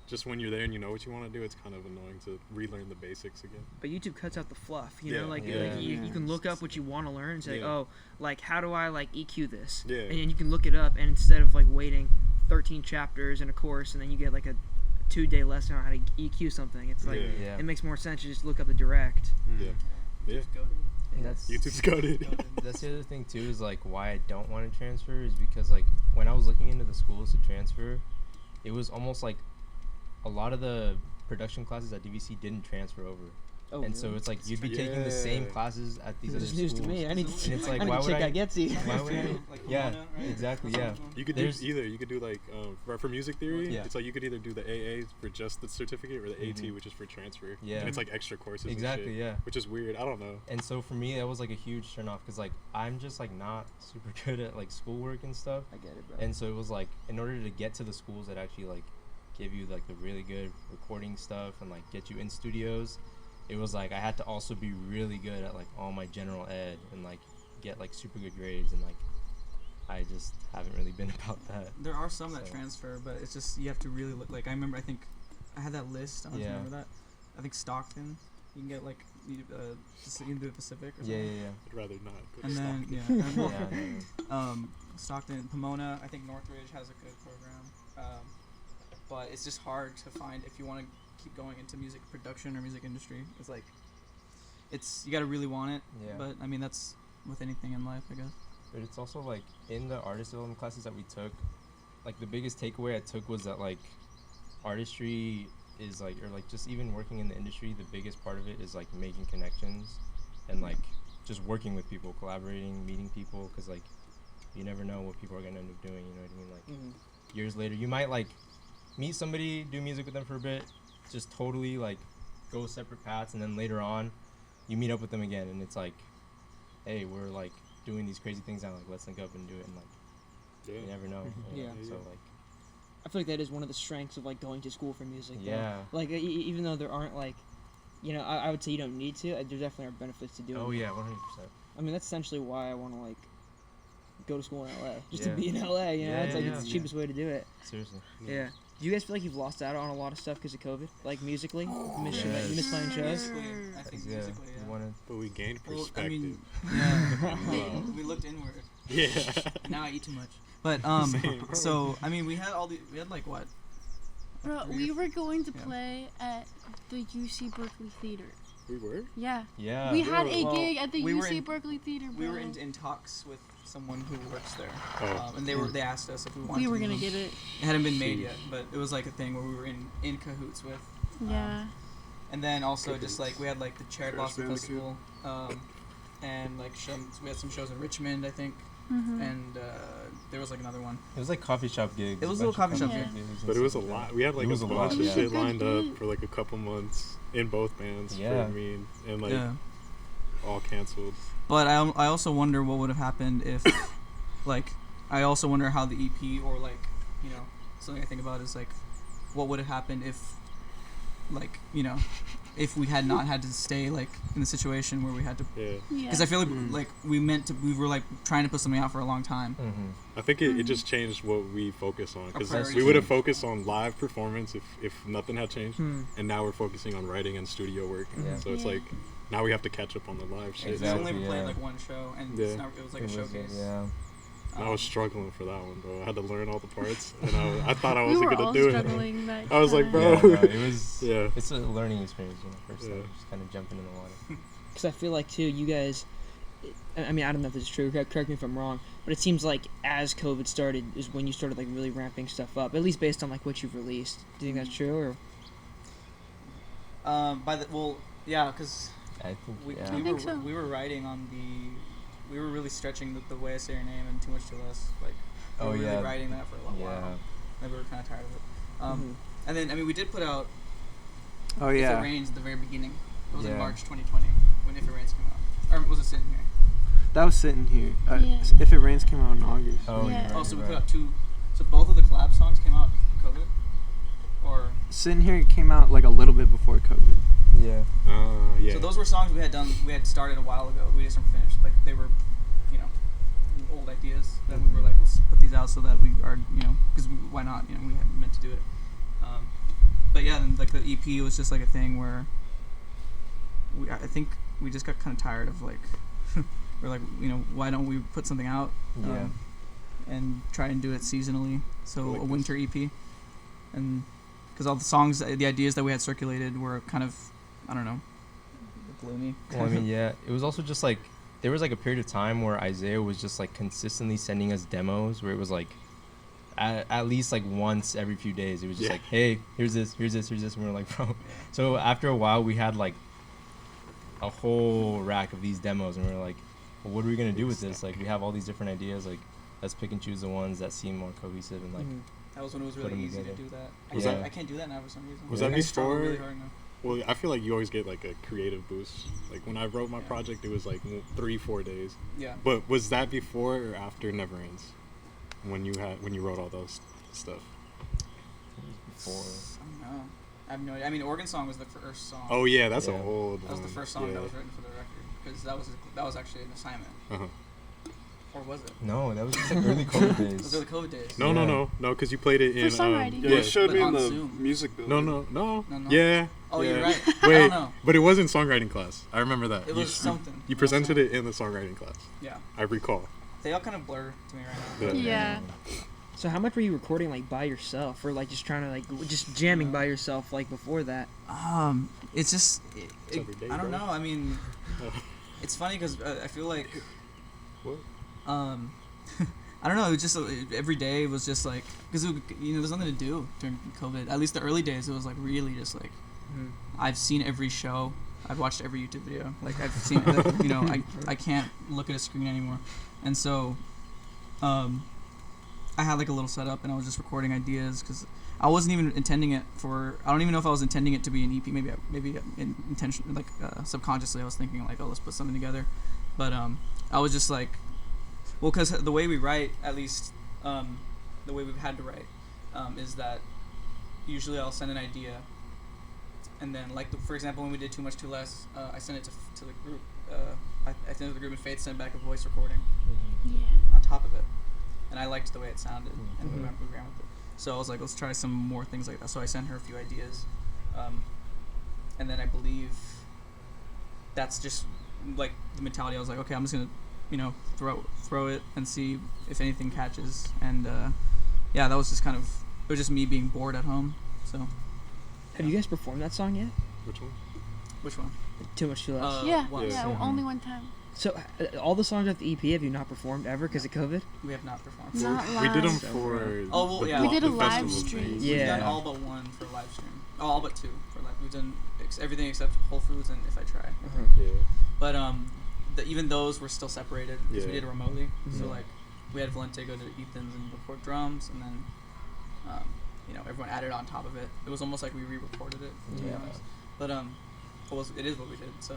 just when you're there and you know what you want to do, it's kind of annoying to relearn the basics again. But YouTube cuts out the fluff, you know, like you can look up what you want to learn and say, oh, like how do I like EQ this? Yeah. And you can look it up, and instead of like waiting 13 chapters in a course and then you get like a 2-day lesson on how to EQ something, it's like it makes more sense to just look up the direct. Yeah. And that's YouTube's goated. That's the other thing too, is like why I don't want to transfer is because like when I was looking into the schools to transfer, it was almost like a lot of the production classes at DVC didn't transfer over. Oh, and so it's like you'd be taking the same classes at these other This is schools. news to me. I need to, and it's like, I need why to would check I? out Getsy. Why would I? Like Yeah, Pomona, right? exactly. Yeah. You could do either. You could do like for music theory. Yeah. It's like you could either do the AA for just the certificate or the AT, which is for transfer. Yeah. And it's like extra courses. Exactly. And shit, Yeah. which is weird. I don't know. And so for me, that was like a huge turn off because like I'm just like not super good at like schoolwork and stuff. I get it, bro. And so it was like in order to get to the schools that actually like give you like the really good recording stuff and like get you in studios, it was like I had to also be really good at like all my general ed and like get like super good grades, and like I just haven't really been about that. There are some that transfer, but it's just you have to really look. Like I remember, I think I had that list. I don't know if you remember that. I think Stockton, you can get like you can do the Pacific or something. Yeah. I'd rather not. Go to And then Stockton. Stockton, Pomona. I think Northridge has a good program, but it's just hard to find if you want to keep going into music production or music industry. It's like you got to really want it. Yeah. But I mean that's with anything in life, I guess. But it's also like in the artist development classes that we took, like the biggest takeaway I took was that like artistry is like, or like just even working in the industry, the biggest part of it is like making connections and like just working with people, collaborating, meeting people, because like you never know what people are gonna end up doing, you know what I mean? Like years later you might like meet somebody, do music with them for a bit, just totally like go separate paths, and then later on you meet up with them again and it's like, hey, we're like doing these crazy things now, like let's link up and do it, and like you never know. You know? So like I feel like that is one of the strengths of like going to school for music. Yeah. Though. Like even though there aren't like, you know, I would say you don't need to. There definitely are benefits to doing. Oh it. yeah, 100%. I mean, that's essentially why I want to like go to school in LA, just to be in LA. You know, it's like it's the cheapest way to do it. Seriously. Yeah. Do you guys feel like you've lost out on a lot of stuff because of COVID? Like musically, you miss playing shows. I think musically, But we gained perspective. I mean, yeah, we looked inward. Yeah. Now I eat too much. But so I mean, we had like what? Bro, we were going to play at the UC Berkeley Theater. We were? Yeah. Yeah. We had a gig at the we were UC Berkeley Theater, bro. We were in talks with someone who works there, Oh. and they asked us if we wanted. We were to gonna move. get it. It hadn't been made yet, but it was like a thing where we were in cahoots with. Yeah. And then also just like we had like the Cherry Crash Blossom Bandicoot. Festival, and like we had some shows in Richmond, I think, Mm-hmm. and there was like another one. It was like coffee shop gigs. It was a bunch little of coffee shop gig. gigs and But it was a stuff like lot. that. We had like It was a a bunch lot, of yeah. shit lined up for like a couple months in both bands. Yeah. For me and like Yeah. all canceled. But I also wonder what would have happened if, like, I also wonder how the EP or like, you know, something I think about is like, what would have happened if, like, you know, if we had not had to stay like in the situation where we had to. Yeah. Because I feel like we were like trying to put something out for a long time. Mm-hmm. I think it just changed what we focus on, because priorities we would have changed. focused on live performance if nothing had changed, and now we're focusing on writing and studio work. Yeah. So it's Yeah. like now we have to catch up on the live shit. We Exactly. only played yeah. like one show, and Yeah. it was like a showcase. Yeah. And I was struggling for that one, bro. I had to learn all the parts, and I thought I We wasn't were gonna all do it. struggling that I was like, time. bro. Yeah, no, it was. Yeah. It's a learning experience, you know. First Yeah. time, just kind of jumping in the water. Because I feel like too, you guys. I mean, I don't know if this is true. Correct me if I'm wrong, but it seems like as COVID started is when you started like really ramping stuff up. At least based on like what you've released. Do you think that's true or? Yeah, because I think. we, Yeah. I think so. we were writing on we were really stretching the way I say your name and too much too less. Like, we Oh, were yeah. really writing that for a long Yeah. while. And we were kind of tired of it. Mhm. And then, I mean, we did put out Oh If It yeah. Rains at the very beginning. It was in Yeah. March 2020 when If It Rains came out. Or was it sitting here? That was sitting here. Yeah. If It Rains came out in August. Oh, Yeah. you're right, Oh, so we you're put right. out two. So both of the collab songs came out COVID? Or. Sitting Here came out like a little bit before COVID. Yeah. Yeah. So those were songs we had started a while ago. We just weren't finished. Like, they were, you know, old ideas that we were like, let's put these out so that we are, you know, because why not? You know, we had meant to do it. But yeah, then like the EP was just like a thing where I think we just got kind of tired of like, we're like, you know, why don't we put something out? Yeah. And try and do it seasonally. So I like a winter EP, and because all the songs, the ideas that we had circulated were kind of, I don't know, gloomy. Well, I mean, yeah. It was also just like there was like a period of time where Isaiah was just like consistently sending us demos where it was like at least like once every few days. It was just Yeah. like, hey, here's this, and we were like, bro. So after a while, we had like a whole rack of these demos, and we were like, well, what are we gonna do with this? Like, we have all these different ideas. Like, let's pick and choose the ones that seem more cohesive and like. Mhm. That was when it was Put really them easy to together. do that. Was that- I can't do that now for some reason. Was that I struggle before- really hard now. Well, I feel like you always get like a creative boost. Like when I wrote my Yeah. project, it was like 3-4 days. Yeah. But was that before or after Never Ends? When you wrote all those stuff? Before. I don't know. I have no idea. I mean, Organ Song was the first song. Oh yeah, that's Yeah. a old That was the one. first song yeah. that was written for the record because that was actually an assignment. Uh-huh. Or was it? No, that was just like early COVID days. Those are the COVID days. No, Yeah. no, because you played it in. songwriting. Yeah, Yeah. it showed But me in on the Zoom. music building. No. No. Yeah. Oh, yeah. you're right. I Wait, don't know. but it was in songwriting class. I remember that. It was something. You It was presented something. it in the songwriting class. Yeah. I recall. They all kind of blur to me right now. Yeah. Yeah. So how much were you recording like by yourself, or like just trying to like just jamming by yourself like before that? It's just. every day, I don't bro. know. I mean, it's funny because I feel like. What? I don't know. It was just every day was just like because there's nothing to do during COVID. At least the early days, it was like really just like I've seen every show. I've watched every YouTube video. Like I've seen, I can't look at a screen anymore, and so, I had like a little setup and I was just recording ideas because I wasn't even intending it for. I don't even know if I was intending it to be an EP. Maybe in intention, like subconsciously, I was thinking like, oh, let's put something together, but I was just like. Well, because the way we write, at least the way we've had to write, is that usually I'll send an idea, and then, like, for example, when we did Too Much, Too Less, I sent it to the group. I sent it to the group, and Faith sent back a voice recording on top of it. And I liked the way it sounded, and we ran with it. So I was like, let's try some more things like that. So I sent her a few ideas. And then I believe that's just, like, the mentality. I was like, okay, I'm just going to, throw it and see if anything catches. And that was just it was just me being bored at home. So have you guys performed that song yet? Which one? Too Much, Too Less. Only one time. So all the songs of the EP have you not performed ever because of COVID? We have not performed. Not live. We did them for. We did a live festival stream. We've done all but one for live stream. All but two for live. We've done everything except Whole Foods and If I Try. Yeah. But even those were still separated because we did it remotely. So like we had Valente go to Ethan's and record drums, and then everyone added on top of it. It was almost like we re-recorded it. To be honest. But it is what we did. So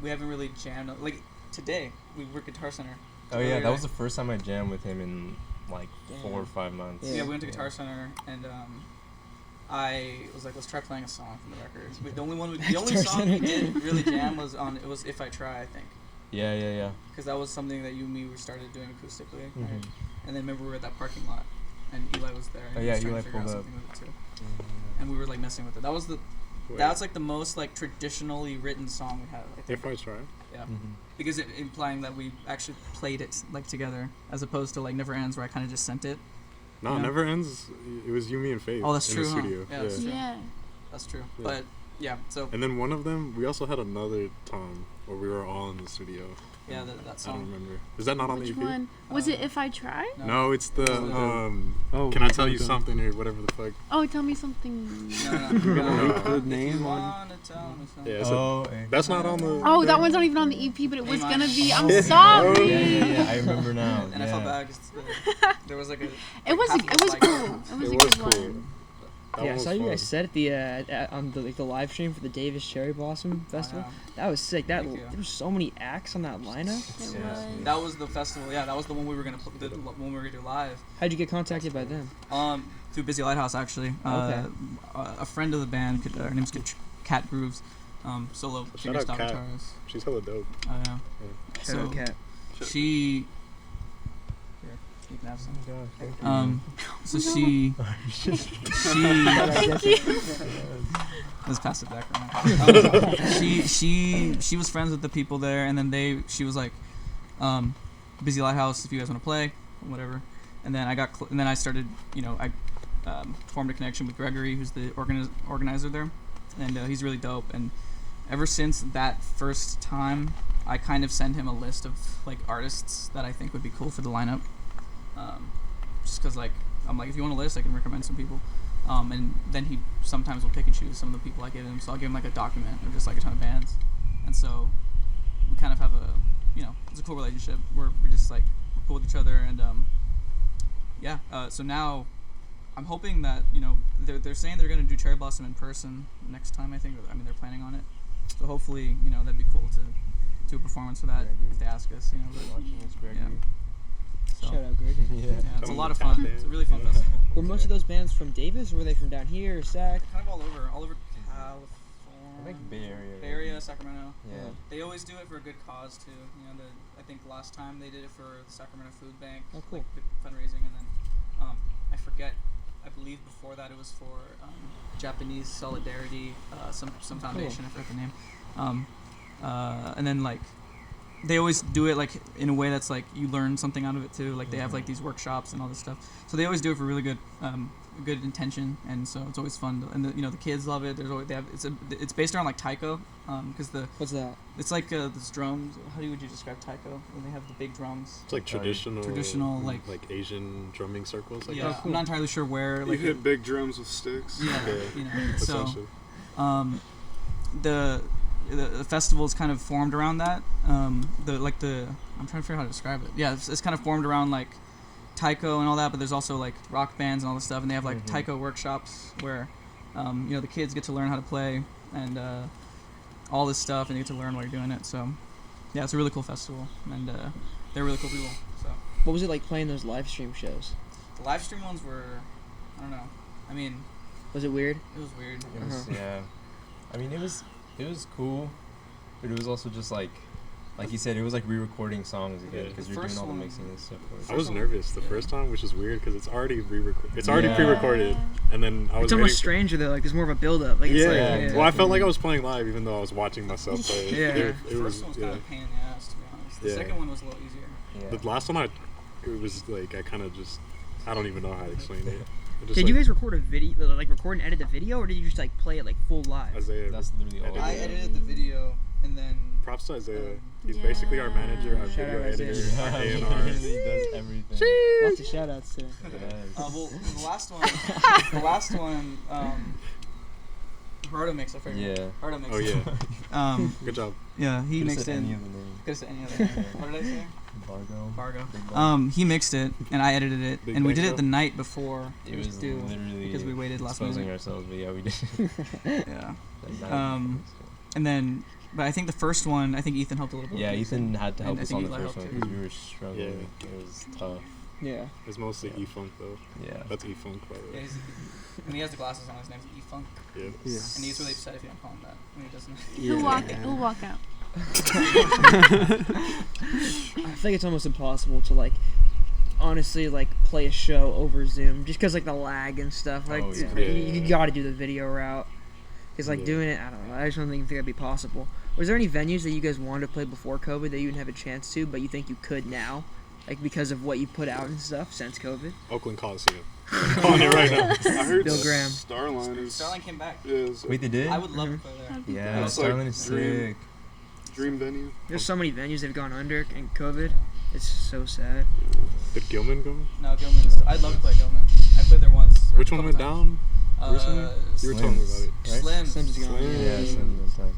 we haven't really jammed. Like today, we were at Guitar Center. Oh yeah, that was the first time I jammed with him in like 4 or 5 months. Yeah, we went to Guitar Center and. I was like, let's try playing a song from the record. The only song we did really jam was If I Try, I think. Yeah. Because that was something that you and me started doing acoustically, right? And then remember we were at that parking lot, and Eli was there. And he was trying to figure out something with it too. And we were like messing with it. That's like the most like traditionally written song we have. I think. If I Try. Yeah. Because it implying that we actually played it like together, as opposed to like Never Ends, where I kind of just sent it. No, Never Ends. It was you, me, and Faith. Oh, that's in true. The studio. Huh? Yeah, that's true. Yeah. But yeah, so. And then one of them, we also had another time where we were all in the studio. Yeah, that song. I don't remember. Is that not on the EP? Which one? Was it If I Try? No, it's the Can I Tell You Something or whatever the fuck. Oh, tell me something. The name on. Yeah, that's not on the. Oh, that one's not even on the EP, but it was gonna be. I'm sorry. Yeah, I remember now. And I felt bad because there was like a. It was cool. It was a good one. I saw you guys set at on the live stream for the Davis Cherry Blossom Festival. That was sick. There were so many acts on that lineup. That was the festival. Yeah, that was the one we were gonna do live. How'd you get contacted by them? Through Busy Lighthouse actually. Okay. A friend of the band, her name's Cat Grooves, solo fingerstyle guitarist. She's hella dope. Oh yeah. Shout out Cat. She. You can have some. So she. Thank you. Let's pass it back around. She was friends with the people there, and then she was like, Busy Lighthouse, if you guys want to play, whatever. And then I started, I formed a connection with Gregory, who's the organizer there, and he's really dope. And ever since that first time, I kind of send him a list of like artists that I think would be cool for the lineup. Just because I'm like, if you want a list, I can recommend some people. And then he sometimes will pick and choose some of the people I give him. So I'll give him like a document of just like a ton of bands. And so we kind of have it's a cool relationship where we're just like, we're cool with each other. And so now I'm hoping that, they're saying they're going to do Cherry Blossom in person next time, I think. I mean, they're planning on it. So hopefully, that'd be cool to do a performance for that if they ask us, So, shout out Greg. It's a lot of fun. It's a really fun festival. Were most of those bands from Davis, or were they from down here, or Sac? Kind of all over California. I think Bay Area, Sacramento. Yeah. They always do it for a good cause too. I think last time they did it for the Sacramento Food Bank, Oh, cool. like good fundraising, and then I forget. I believe before that it was for Japanese Solidarity, some foundation. Cool. I forget the name. And then like. They always do it like in a way that's like you learn something out of it too. Like they have like these workshops and all this stuff. So they always do it for really good good intention, and so it's always fun. And the kids love it. There's always it's based around like taiko, because What's that? it's like this drums. How would you describe taiko? When they have the big drums. It's like traditional like Asian drumming circles. Like yeah, that. I'm not entirely sure where. You Like hit big drums with sticks. yeah, Yeah. So Essentially. the festival is kind of formed around that. I'm trying to figure out how to describe it. Yeah, it's kind of formed around like taiko and all that, but there's also like rock bands and all this stuff, and they have like taiko workshops where the kids get to learn how to play and all this stuff, and you get to learn while you're doing it. So yeah, it's a really cool festival, and they're really cool people. So What was it like playing those live stream shows? the live stream ones were, I don't know. I mean, Was it weird? it was weird. It was, yeah. I mean, it was cool, but it was also just like you said, it was like re-recording songs again, because The you're doing first all the one- mixing and stuff for it. I was nervous the first time, which is weird because it's already It's already Yeah. pre-recorded, and then I was. It's almost waiting- stranger though. Like there's more of a build-up. Like Yeah. it's like, Well, I felt like I was playing live, even though I was watching myself play. Yeah. It The was. first one was Yeah. kind of a pain in the ass, to be honest. The Yeah. second one was a little easier. Yeah. The last one, it was like I kind of just. I don't even know how to explain it. Did you guys record a video, like record and edit the video, or did you just like play it like full live? Isaiah? That's literally all. I edited the video, and then Props to Isaiah. He's Yeah. basically our manager, our Shout video out editor, Isaiah. our He A&R. really does everything. Lots of shout outs today. Yes. well, the last one, Gerardo mixed. I forget. Yeah. Gerardo mixed. Oh yeah, good job. Yeah, he Could've mixed said it. any of the names. Could have said any other. What did I say? Bargo. Fargo. Big Bargo. He mixed it, and I edited it, Big and we did Bango? it the night before It was due literally because we waited last exposing minute. ourselves, but yeah, we did. Yeah, That night. and then, but I think the first one, I think Ethan helped a little bit. Yeah, with mixing. Ethan had to help And I us think on the Eli first one helped because too. we were struggling. It was tough. Yeah. It's mostly E-Funk though. Yeah. That's E-Funk by the Yeah, way. when he has the glasses on, his name's E-Funk, Yeah. Yeah. and he's really upset if you don't call him that when he doesn't. He'll walk out. I think it's almost impossible to like honestly like play a show over Zoom just because like the lag and stuff. Like Oh, yeah. you got to do the video route. Because like Yeah. doing it, I don't know. I just don't think that'd be possible. Was there any venues that you guys wanted to play before COVID that you didn't have a chance to, but you think you could now, like because of what you put out and stuff since COVID? Oakland Coliseum. I'm calling it right now. I heard Bill Graham. Starline is. Starline came back. Is Wait, they did? I would love to play there. That'd be Yeah, It's like Starland is dream- sick. dream venue. There's so many venues that have gone under in COVID. It's so sad. Did Gilman go? No, Gilman's. I'd love to play Gilman. I played there once. or Which a one couple went times. down recently? You were telling me about it. Right? Slim. Slim's is gone. Yeah, Slim this time.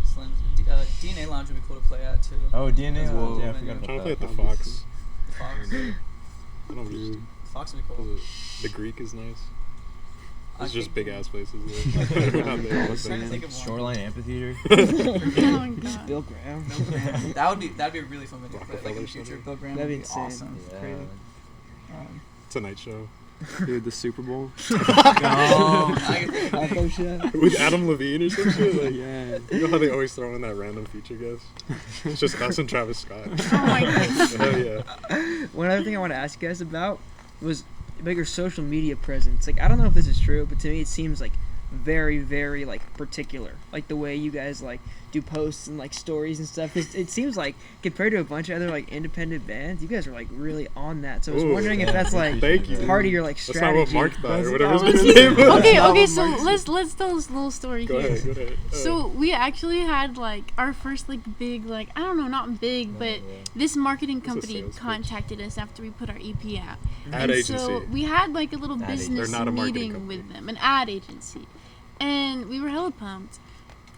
Slim. DNA Lounge would be cool to play at too. Oh, DNA. As well. Yeah, I forgot I'm I'm about trying to play that. at the Fox. Fox. I don't know. Fox would be cool. The Greek is nice. I It's just think- big ass places. Yeah. We're not there. I was trying to think of one. Shoreline Amphitheater. Oh my god. Bill Graham. That'd be a really fun video to play, like in Rockefeller the future. Center. Bill Graham That'd would be be insane. awesome. Yeah. Crazy. It's a night show Dude, the Super Bowl. Alpha show. with Adam Levine or some shit. Like, Yeah. you know how they always throw in that random feature guest? It's just us and Travis Scott. Oh my god. Hell yeah. One other thing I want to ask you guys about was about your social media presence. Like, I don't know if this is true, but to me it seems like very, very like particular. Like the way you guys like do posts and like stories and stuff. It seems like compared to a bunch of other like independent bands, you guys are like really on that. So I was Ooh, wondering if yeah, that's like Thank you. part of your like That's strategy. not what Mark thought or That's- whatever his name was. Okay, so let's tell this little story Go here. ahead, go ahead. So we actually had like our first like big like I don't know, not big, but this marketing It's a company sales pitch. contacted us after we put our EP out. ad And agency. so we had like a little Ad agency. business They're not a marketing meeting company. with them, an ad agency, and we were hella pumped,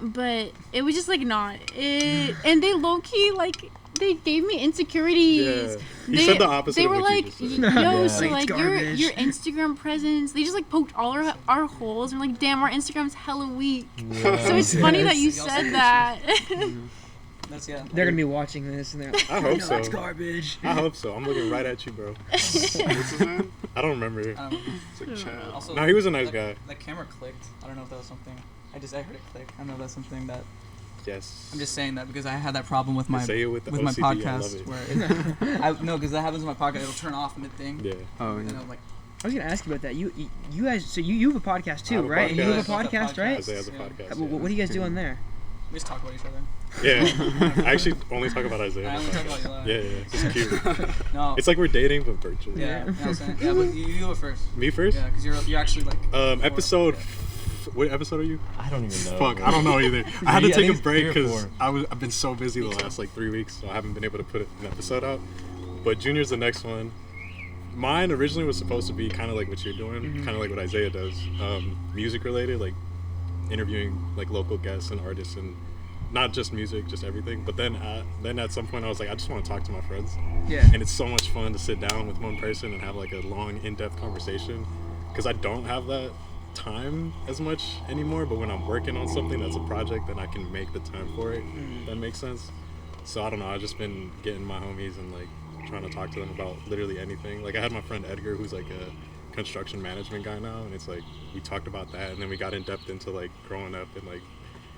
but it was just like not it, and they low key like they gave me insecurities. Yeah. You said the opposite They of were what you like, just said. yo, Yeah. so Like, like it's your garbage. Instagram presence, they just like poked all our holes, and we're like, damn, our Instagram's hella weak. So it's Yeah. funny that you Y'all said said that. That's They're gonna be watching this and they're like, I hope no, so. that's garbage. I hope so. I'm looking right at you, bro. What's his name? I don't remember. It's like Chad. Also, No, he was a nice the, guy. The camera clicked. I don't know if that was something. I heard it click. I don't know if that's something that. Yes. I'm just saying that because I had that problem with my Say it with the with my OCD, I podcast love it. where no, because that happens with my podcast. It'll turn off mid thing. Yeah. Oh, And yeah. I'm like, I was gonna ask you about that. You guys, so you have a podcast I too, have a right? And you have a podcast. podcast, right? Isaiah has a Yeah. podcast. What do you guys do on there? We just talk about each other. Yeah, I actually only talk about Isaiah. I only talk about you a lot. Yeah, it's cute. No. It's like we're dating, but virtually. Yeah, you know what I'm saying? Yeah, but you go first. Me first? Yeah, because you're actually like. Episode. Yeah. What episode are you? I don't even know. Fuck, I don't know either. I had to Yeah, I take think a it's break 3 or because 4. I've been so busy the last like 3 weeks, so I haven't been able to put an episode out. But Junior's the next one. Mine originally was supposed to be kind of like what you're doing, kind of like what Isaiah does, music related, like interviewing like local guests and artists, and not just music, just everything. But then at some point I was like, I just want to talk to my friends. Yeah. And it's so much fun to sit down with one person and have like a long, in-depth conversation, because I don't have that time as much anymore. But when I'm working on something that's a project, then I can make the time for it. That makes sense. So I don't know, I've just been getting my homies and like trying to talk to them about literally anything. Like I had my friend Edgar, who's like a construction management guy now, and it's like we talked about that, and then we got in depth into like growing up and like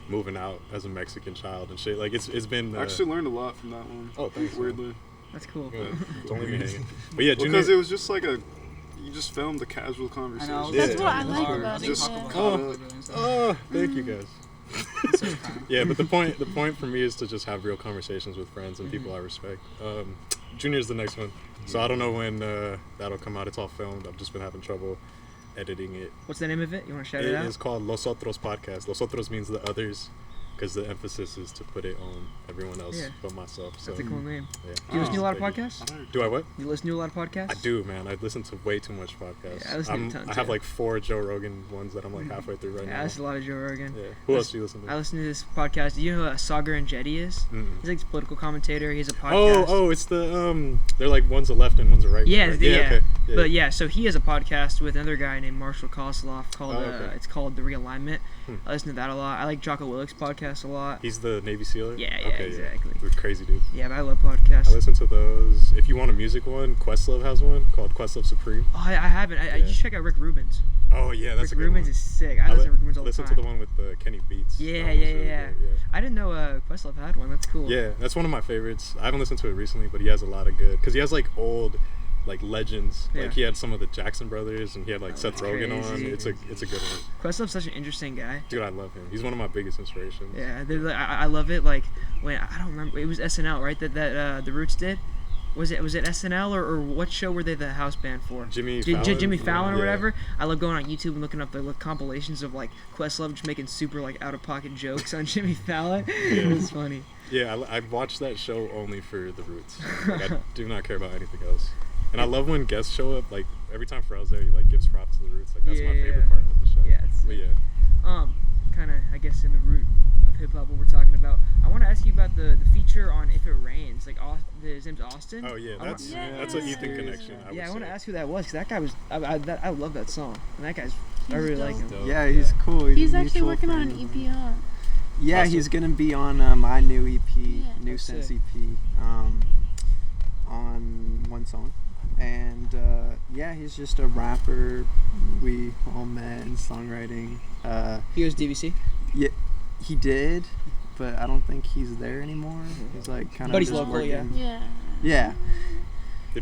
moving out as a Mexican child and shit. Like it's been I actually learned a lot from that one. Oh, thanks, Weirdly. That's cool. Yeah, don't leave me hanging. But yeah, Junior, Because it was just like you just filmed a casual conversation. I know. That's Yeah. what I like Hard. about it. Just Yeah. caught up. thank you guys. Yeah, but the point for me is to just have real conversations with friends and people I respect. Junior's the next one, so I don't know when that'll come out. It's all filmed. I've just been having trouble editing it. What's the name of it? You want to shout it It out? is called Los Otros Podcast. Los Otros means the others, because the emphasis is to put it on everyone else Yeah. but myself. So That's a cool name. yeah. Do you listen to a lot of Thank you. podcasts? Do I what? You listen to a lot of podcasts? I do, man. I listen to way too much podcasts. Yeah, I listen to a ton, I have too. like 4 Joe Rogan ones that I'm like halfway through right Yeah, I now. listen to a lot of Joe Rogan. Yeah. Who else do you listen to? I listen to this podcast. Do you know who Sagar and Jetty is? Mm-mm. He's like this political commentator. He has a podcast. Oh, it's the they're like one's a left and one's a right. Yeah, right? yeah. Okay. Yeah. But yeah, so he has a podcast with another guy named Marshall Kosloff called okay. it's called The Realignment. Hmm. I listen to that a lot. I like Jocko Willick's podcast a lot. He's the Navy SEAler? Yeah, yeah, Okay, exactly. He's a crazy dude. Yeah, but I love podcasts. I listen to those. If you want a music one, Questlove has one called Questlove Supreme. Oh, I haven't. I Yeah. just check out Rick Rubin's. Oh yeah, that's Rick a good Rubin's one. is sick. I listen to Rick Rubin's all the listen time. to the one with the Kenny Beats. Yeah, That one's yeah, really yeah. good, I didn't know Questlove had one. That's cool. Yeah, that's one of my favorites. I haven't listened to it recently, but he has a lot of good, because he has like old, like legends. Yeah. Like he had some of the Jackson brothers, and he had like Oh, Seth that's Rogen on. crazy. It's a good one. Questlove's such an interesting guy. Dude, I love him. He's one of my biggest inspirations. Yeah, I love it. Like when I don't remember, it was SNL, right? That the Roots did. Was it SNL or what show were they the house band for? Jimmy Fallon. Jimmy Fallon or Yeah. whatever. I love going on YouTube and looking up the compilations of like Questlove just making super like out of pocket jokes on Jimmy Fallon. It was funny. Yeah, I watched that show only for the Roots. Like, I do not care about anything else. And I love when guests show up. Like every time Pharrell's there, he like gives props to the Roots. Like that's my Yeah. favorite part of the show. Yeah, it's But sick. yeah. Kind of I guess in the root of hip hop what we're talking about. I want to ask you about the feature on If It Rains. Like his name's Austin. Oh yeah, I that's Yeah. that's an Ethan connection. I Yeah, I would want to say. ask who that was because that guy was. I love that song and that guy's. I He's really like him. dope. Yeah, he's cool. He's a actually mutual working on friend an of EP. mine. Yeah, Awesome. he's gonna be on my new EP, Yeah. New Oh, Sense sick. EP, on one song, and yeah, he's just a rapper. We all met in songwriting. He was DVC. Yeah, he did, but I don't think he's there anymore. He's like kind of. But he's just local, working. Yeah. Yeah.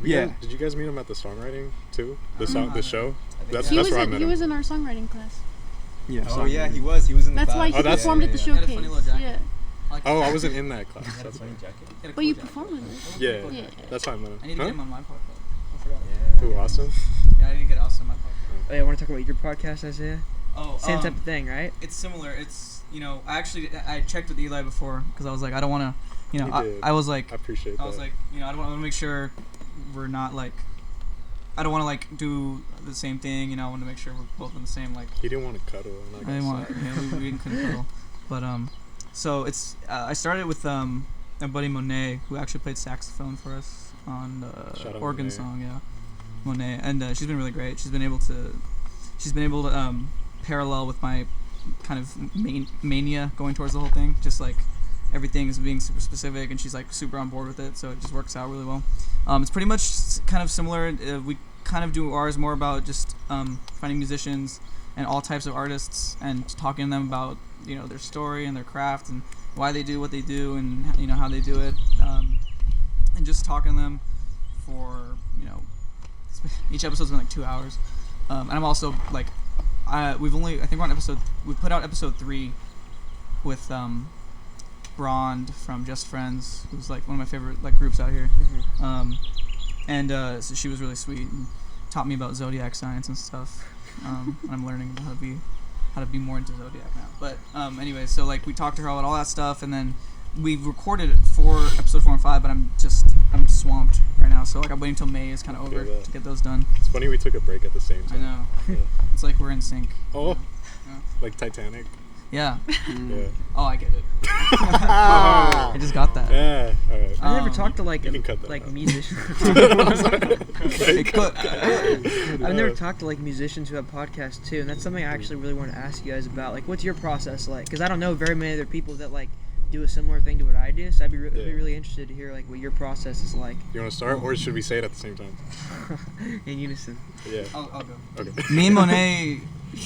Yeah. Did you guys meet him at the songwriting too? The don't song, know. the show. That's He was where I met he him. was in our songwriting class. Yeah. Oh yeah, songwriting. he was in the That's class. why he Oh, that's- performed at the He had a showcase. funny little jacket. Yeah. Oh, I wasn't in that class. He had a That's funny fine. jacket. But you performed with us. Yeah, Yeah. that's fine then. I need to Huh? get him on my podcast. I forgot. Who, Austin? Yeah, I need to get Austin on my podcast. Oh yeah, I want to talk about your podcast, Isaiah. Oh, Same type of thing, right? It's similar. It's I checked with Eli before because I was like I don't want to, You did. I was like I appreciate that. I was like I don't want to make sure we're not like I don't want to like do the same thing. I want to make sure we're both in the same like. He didn't want to cuddle. And I didn't want. We couldn't cuddle. But so it's I started with my buddy Monet who actually played saxophone for us on Shout the out organ Monet. song, yeah, Monet, and she's been really great. She's been able to parallel with my kind of mania going towards the whole thing. Just like everything is being super specific, and she's like super on board with it, so it just works out really well. It's pretty much kind of similar. We kind of do ours more about just finding musicians and all types of artists and talking to them about their story and their craft and why they do what they do and how they do it, and just talking to them for each episode's been like 2 hours, and I'm also like we've put out episode 3 with Brond from Just Friends, who's like one of my favorite like groups out here. So she was really sweet and taught me about zodiac science and stuff. And I'm learning how to be more into zodiac now. But anyway, so like we talked to her about all that stuff, and then we recorded episode 4 and 5, but I'm swamped right now. So like I'm waiting until May is kind of over to get those done. It's funny we took a break at the same time. I know. Yeah. It's like we're in sync. Oh, Yeah. like Titanic. Yeah. Yeah. Oh, I get it. I just got that. Yeah. All right. I never talked to like you can cut that like out. musicians. Hey, cut. I've never talked to like musicians who have podcasts too, and that's something I actually really want to ask you guys about. Like, what's your process like? Because I don't know very many other people that like do a similar thing to what I do, so I'd be really interested to hear like what your process is like. You want to start, or should we say it at the same time? In unison. Yeah. I'll go. Okay. Me and Monet,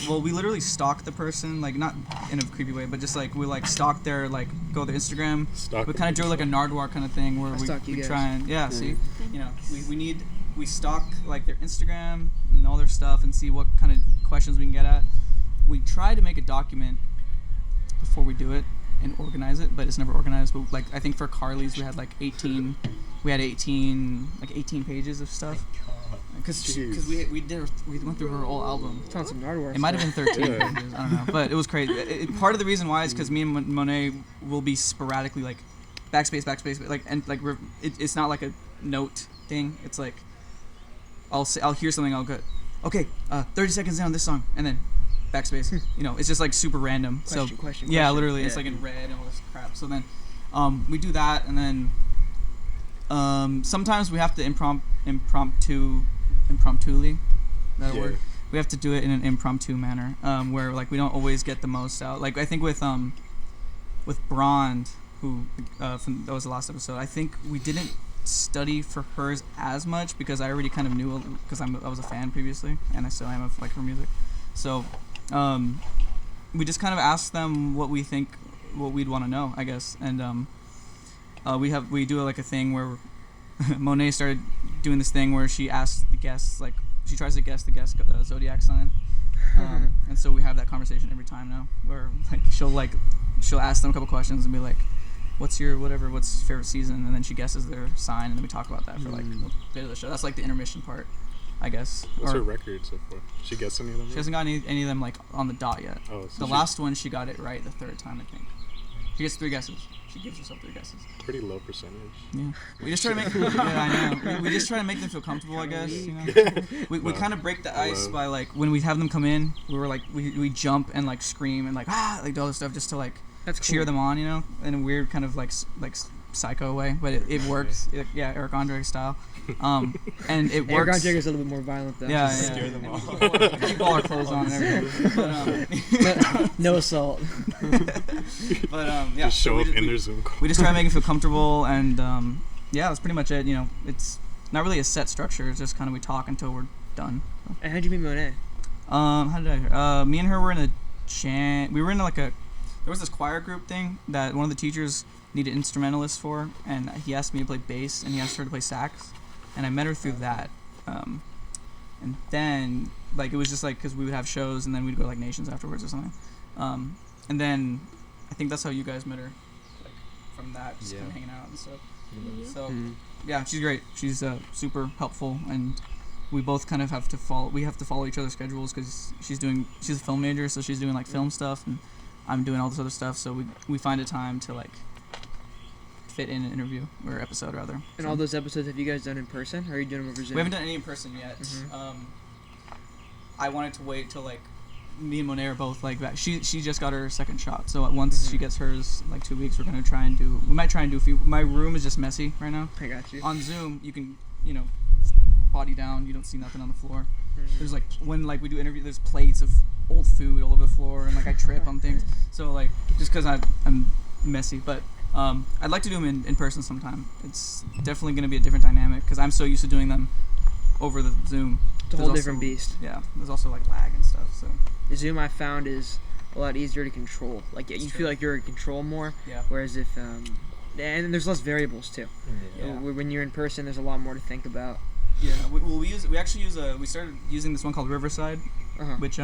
well, we literally stalk the person, like not in a creepy way, but just like we like stalk their like go their Instagram. Stalk We the kind of do like a Nardwuar kind of thing where I stalk you we guys. try and see, you know, we stalk like their Instagram and all their stuff and see what kind of questions we can get at. We try to make a document before we do it and organize it, but it's never organized. But like I think for Carly's we had like 18 pages of stuff. Because we went through her whole album. It's on some Nardwuar. It might have been 13 Yeah. pages, I don't know, but it was crazy. Part of the reason why is because me and Monet will be sporadically like backspace, like and like it's not like a note thing. It's like I'll hear something, I'll go, okay, 30 seconds down this song, and then backspace. You know, it's just like super random. Question. Yeah, literally, it's like in red and all this crap. So then we do that, and then sometimes we have to impromptuly. That'll work. We have to do it in an impromptu manner, where like we don't always get the most out. Like I think with Brond, who that was the last episode. I think we didn't study for hers as much because I already kind of knew, because I was a fan previously, and I still am of like her music. So we just kind of asked them what we'd want to know, I guess, and we do like a thing where Monet started doing this thing where she asks the guests, like she tries to guess the guest zodiac sign, and so we have that conversation every time now, where like she'll ask them a couple questions and be like, what's your favorite season, and then she guesses their sign, and then we talk about that for like a bit of the show. That's like the intermission part, I guess. What's her record so far? She gets any of them? She hasn't got any of them like on the dot yet. Oh, so the last one she got it right the third time, I think. She gets 3 guesses. She gives herself 3 guesses. Pretty low percentage. Yeah. We just try to make I know. We just try to make them feel comfortable, I guess. You know? We kind of break the ice by like when we have them come in, we were like we jump and like scream and like like do all this stuff just to like cheer them on, you know, in a weird kind of like psycho way, but it works. Eric Andre style. And it works. Eric Andre is a little bit more violent though. Yeah. Scare them off. Keep all our clothes on and everything. But, no assault. But Just show up in their Zoom call. We just try to make it feel comfortable, and that's pretty much it. You know, it's not really a set structure. It's just kind of we talk until we're done. So. And how'd you meet Monet? How did I? Me and her were in a we were in like there was this choir group thing that one of the teachers needed instrumentalists for, and he asked me to play bass, and he asked her to play sax, and I met her through that. And then like it was just like because we would have shows, and then we'd go to like Nations afterwards or something. And then I think that's how you guys met her, like from that, just kind of hanging out and stuff. So yeah, she's great. She's super helpful, and we both kind of have to follow each other's schedules because she's a film major, so she's doing like film stuff, and I'm doing all this other stuff. So we find a time to like fit in an interview or episode rather. And all those episodes have you guys done in person, or are you doing them over Zoom? We haven't done any in person yet. I wanted to wait till like me and Monet are both like back. She just got her second shot, so once she gets hers, like 2 weeks, we might try and do a few. My room is just messy right now. I got you. On Zoom, you can, body down, you don't see nothing on the floor. There's like when like we do interview, there's plates of old food all over the floor, and like I trip on things. So like just because I'm messy, but I'd like to do them in person sometime. It's definitely going to be a different dynamic because I'm so used to doing them over the Zoom. It's a whole different beast. Yeah, there's also like lag and stuff. So the Zoom I found is a lot easier to control. Like you feel like you're in control more. Yeah. Whereas if and there's less variables too. Yeah. When you're in person, there's a lot more to think about. Yeah. We started using this one called Riverside, which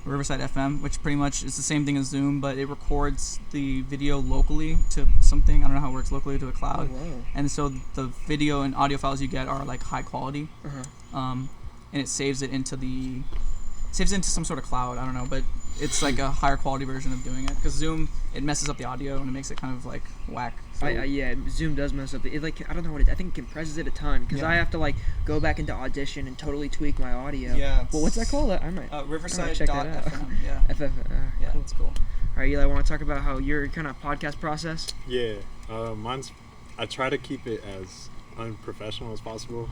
Riverside FM, which pretty much is the same thing as Zoom, but it records the video locally to something. I don't know how it works locally to a cloud. Oh, wow. And so the video and audio files you get are like high quality. Uh-huh. And it saves it into some sort of cloud. I don't know, but it's like a higher quality version of doing it. Because Zoom, it messes up the audio and it makes it kind of like whack. So Yeah, Zoom does mess up. It like I don't know what it. I think it compresses it a ton because I have to like go back into Audition and totally tweak my audio. Yeah. Well, what's that called? I might. check that out. Riverside.fm. Yeah. FF. Yeah, Cool. it's cool. All right, Eli, want to talk about how your kind of podcast process? Yeah, mine's. I try to keep it as unprofessional as possible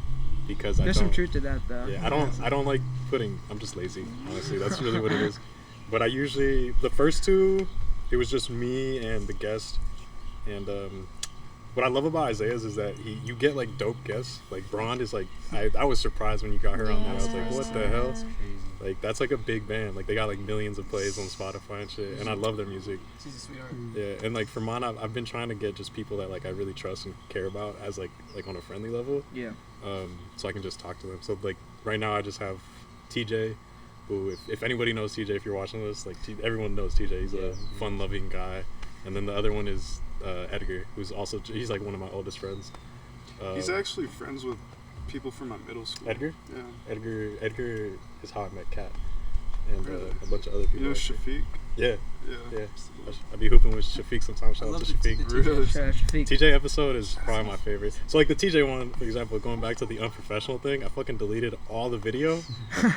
because There's I don't. some truth to that, though. Yeah, I don't like putting. I'm just lazy. Honestly, that's really what it is. But I usually the first two, it was just me and the guest, and what I love about Isaiah's is that you get like dope guests. Like Braun is like I was surprised when you got her on there. I was like, what the hell? Like that's like a big band. Like they got like millions of plays on Spotify and shit. And I love their music. She's a sweetheart. Yeah, and like for mine, I've been trying to get just people that like I really trust and care about as like on a friendly level. Yeah. So I can just talk to them. So like right now I just have TJ, who if anybody knows TJ, if you're watching this, like everyone knows TJ. He's a fun-loving guy. And then the other one is Edgar, who's also he's like one of my oldest friends. He's actually friends with people from my middle school. Edgar? Yeah. Edgar is how I met Kat and Really? a bunch of other people. You know Shafiq? Yeah. Yeah. I'd be hooping with Shafiq sometimes. Shout out to Shafiq. Really? Shafiq. TJ episode is probably my favorite. So like the TJ one, for example, going back to the unprofessional thing, I fucking deleted all the video.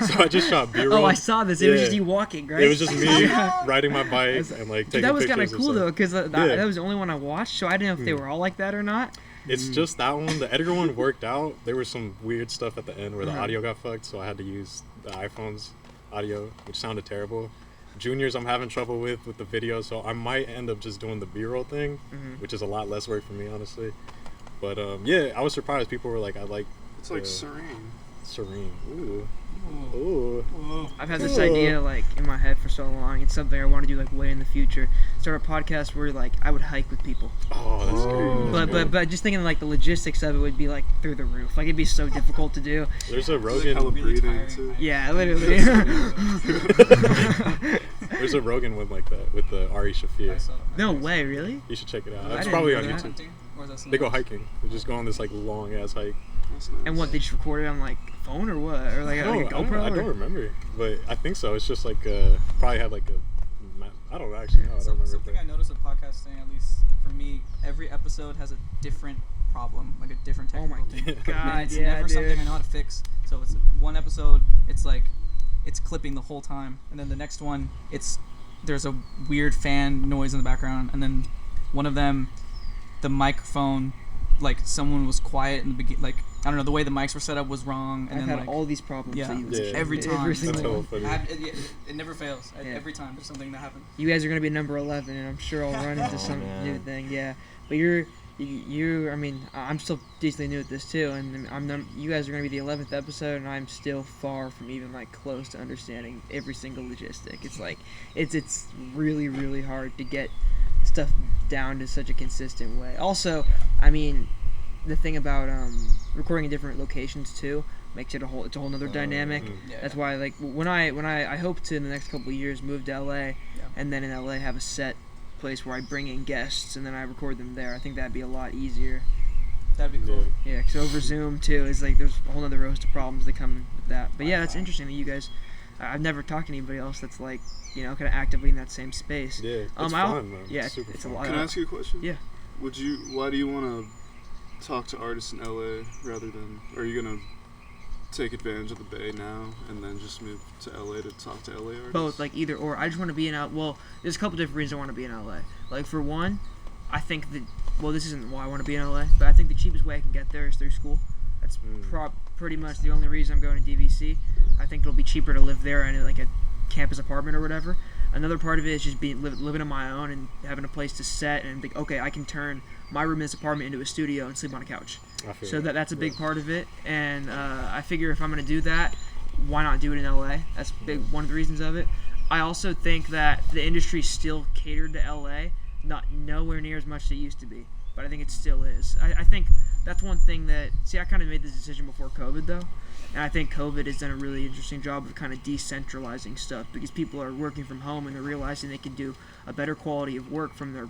So I just shot B-roll. Oh, I saw this. It was just you walking, right? It was just me riding my bike and like taking Dude, that was kind of cool though, because that was the only one I watched, so I didn't know if they were all like that or not. It's just that one. The Edgar one worked out. There was some weird stuff at the end where the audio got fucked, so I had to use the iPhone's audio, which sounded terrible. Juniors, I'm having trouble with the video, so I might end up just doing the B-roll thing, which is a lot less work for me, honestly. But yeah, I was surprised. People were like, "I like." It's like Serene. Serene. Ooh. Ooh. I've had this idea like in my head for so long. It's something I want to do like way in the future. Start a podcast where like I would hike with people. Oh, that's great. But just thinking like the logistics of it would be like through the roof. Like it'd be so difficult to do. There's a Like hella Rogan. breathing too. Yeah, literally. There's a Rogan one like that with the Ari Shafir. No way, really? You should check it out. I It's didn't probably know on that. YouTube. They go hiking. They just go on this like long ass hike. That's nice. And what, they just record it on like phone or what? Or like, I like a GoPro? I don't or? remember, but I think so. It's just like probably had like I don't actually know. I don't remember. Something I noticed with podcasting, at least for me, every episode has a different problem, like a different Oh technical my thing. God, And it's yeah, never dude. something I know how to fix. So it's one episode, it's like it's clipping the whole time, and then the next one, there's a weird fan noise in the background, and then one of them, the microphone, like someone was quiet in the beginning, like I don't know, the way the mics were set up was wrong, and I've then had like all these problems. yeah, that you it's mentioned. every time. Every It's single That's one. hella funny. it never fails. Yeah. Every time there's something that happens. You guys are gonna be number 11, and I'm sure I'll run into Oh, some man. new thing. Yeah, but you. I mean, I'm still decently new at this too, and you guys are gonna be the 11th episode, and I'm still far from even like close to understanding every single logistic. It's like, it's really really hard to get stuff down to such a consistent way. Also, I mean, the thing about recording in different locations too makes it it's a whole nother dynamic. Yeah. That's why like when I hope to in the next couple of years move to LA, and then in LA have a set place where I bring in guests and then I record them there. I think that'd be a lot easier. That'd be cool. Yeah, because over Zoom too is like there's a whole other host of problems that come with that. But yeah, that's interesting that you guys. I've never talked to anybody else that's like kind of actively in that same space. Yeah, it's I'll- fun, man. Yeah, It's super it's a fun. lot. Can I ask you a question? Yeah. Why do you want to talk to artists in LA rather than? Are you gonna take advantage of the Bay now and then just move to LA to talk to LA artists? Both, like either or. I just want to be in LA. Well, there's a couple different reasons I want to be in LA. Like for one, I think that this isn't why I want to be in LA, but I think the cheapest way I can get there is through school. That's pretty much the only reason I'm going to DVC. I think it'll be cheaper to live there in like a campus apartment or whatever. Another part of it is just living on my own and having a place to set and think, okay, I can turn my room in this apartment into a studio and sleep on a couch. So that's a big part of it, and I figure if I'm going to do that, why not do it in LA? That's one of the reasons of it. I also think that the industry still catered to LA, not nowhere near as much as it used to be, but I think it still is. I think that's one thing that, see, I kind of made this decision before COVID, though. And I think COVID has done a really interesting job of kind of decentralizing stuff because people are working from home and they're realizing they can do a better quality of work from their,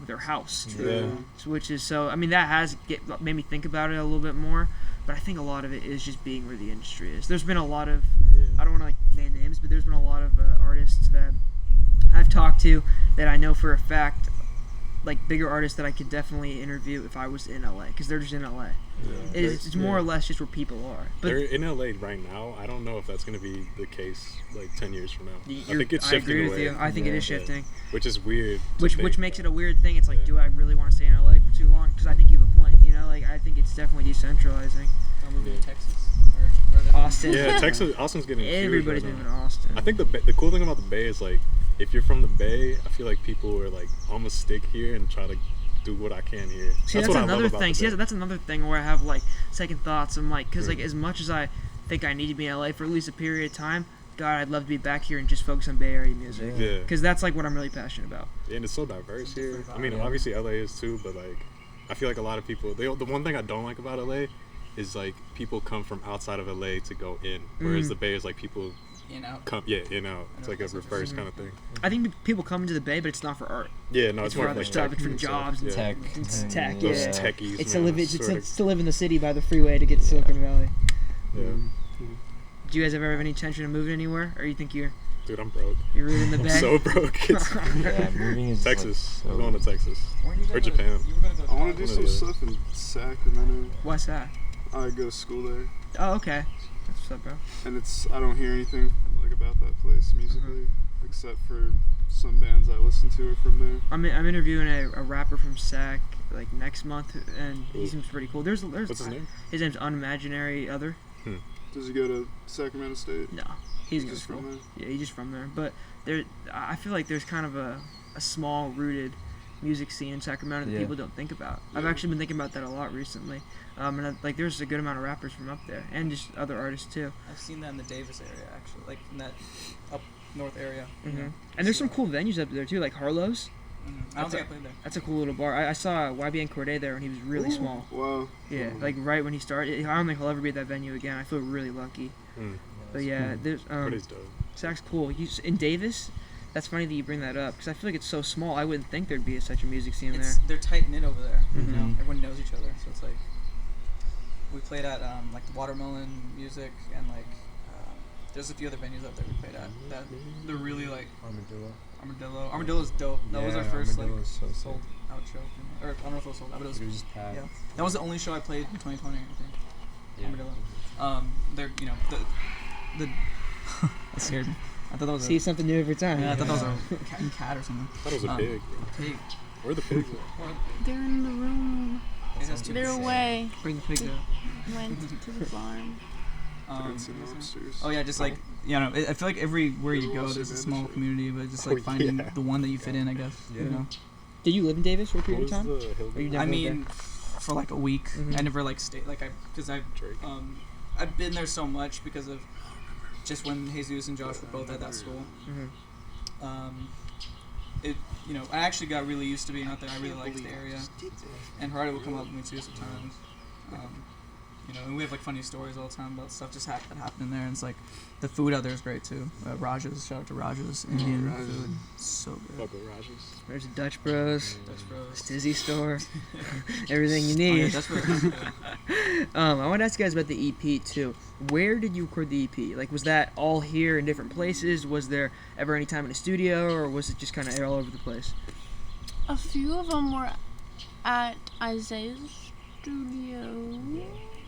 their house. Yeah. Which is so, I mean, that has made me think about it a little bit more. But I think a lot of it is just being where the industry is. There's been a lot of, I don't want to like name names, but there's been a lot of artists that I've talked to that I know for a fact, like bigger artists that I could definitely interview if I was in LA, because they're just in LA. It's more or less just where people are. But they're in LA right now. I don't know if that's going to be the case like 10 years from now. I think it's I shifting agree away. with you. I think it is shifting. Which is weird. Which makes it a weird thing. It's like, do I really want to stay in LA for too long? Because I think you have a point. Like I think it's definitely decentralizing. I'm moving to Texas. Austin. Yeah, Austin's getting huge Everybody's right moving now. to Austin. I think the cool thing about the Bay is like, if you're from the Bay, I feel like people are like almost stick here and try to do what I can here. See, that's what I love another about thing. the See, Bay. that's another thing where I have like second thoughts. I'm like, because like as much as I think I need to be in LA for at least a period of time, God, I'd love to be back here and just focus on Bay Area music. Yeah. Because that's like what I'm really passionate about. Yeah, and it's so diverse here. I mean, obviously LA is too, but like, I feel like a lot of people. The one thing I don't like about LA is like people come from outside of LA to go in, whereas the Bay is like people In out. come in out. It's like a reverse kind of thing. I think people come into the Bay, but it's not for art. Yeah, no, It's more for other like stuff. tech It's for and jobs and stuff. Tech. It's tech. Those Yeah. techies. It's man, it's sort of- to live in the city by the freeway to get to Silicon Valley. Yeah. Do you guys ever have any intention of moving anywhere, or you think you're Dude, I'm broke. rooted in the I'm Bay? so broke. It's Yeah, moving is Texas. Like, I'm going to Texas. Or Japan. You were gonna go to I want to do One some of the stuff in Sacramento. What's that? I go to school there, Oh, okay. That's what's up, bro. and I don't hear anything like about that place musically, except for some bands I listen to are from there. I'm interviewing a rapper from Sac like next month, and he seems pretty cool. There's What's his name? His name's Unimaginary Other. Does he go to Sacramento State? No, he's Just from from there? Yeah, he's just from there. But I feel like there's kind of a small rooted music scene in Sacramento that people don't think about. I've actually been thinking about that a lot recently. And like there's a good amount of rappers from up there, and just other artists too. I've seen that in the Davis area, actually, like in that up north area. And there's some cool venues up there too, like Harlow's. I don't think I played there. That's a cool little bar. I saw YBN Corday there when he was really small. Wow. Yeah, like right when he started. I don't think he'll ever be at that venue again. I feel really lucky. But yeah, there's Pretty's dope. Sac's cool. In Davis, that's funny that you bring that up because I feel like it's so small. I wouldn't think there'd be such a music scene there. They're tight knit over there. You know, everyone knows each other, so it's like we played at like the Watermelon Music and like there's a few other venues up there we played at that they're really like Armadillo's dope. That was our first like sold out show, or I don't know if it was sold out, but it was just packed. Yeah, that was the only show I played in 2020. I think. Yeah. Armadillo. They're the that scared me. I thought that was See something new every time. I thought that was a cat or something. I thought it was a pig. Pig. Where are the pigs at? They're in the room. It has two They're pigs. Bring away. the pig out. Went to the farm. Dancing upstairs. Oh yeah, just like I feel like everywhere you go, there's a small community, but just like finding the one that you fit in, I guess. You know. Did you live in Davis for a What period was of time? the hill? Or you never I lived mean, for like a week. Mhm. I never like stayed like because I've Drake. I've been there so much because of just when Jesus and Josh were both at that school. It I actually got really used to being out there. I really liked the area, and Gerardo will come up with me too sometimes. And we have like funny stories all the time about stuff just that happened in there. And it's like the food out there is great too. Raja's, shout out to Raja's Indian food, so good. Fuck with Rogers. There's a Dutch Bros, Dutch Bros. Stizzy store, everything you Oh, yeah, need. Dutch Bros. Yeah. I want to ask you guys about the EP too. Where did you record the EP? Like, was that all here in different places? Was there ever any time in a studio, or was it just kind of all over the place? A few of them were at Isaiah's studio.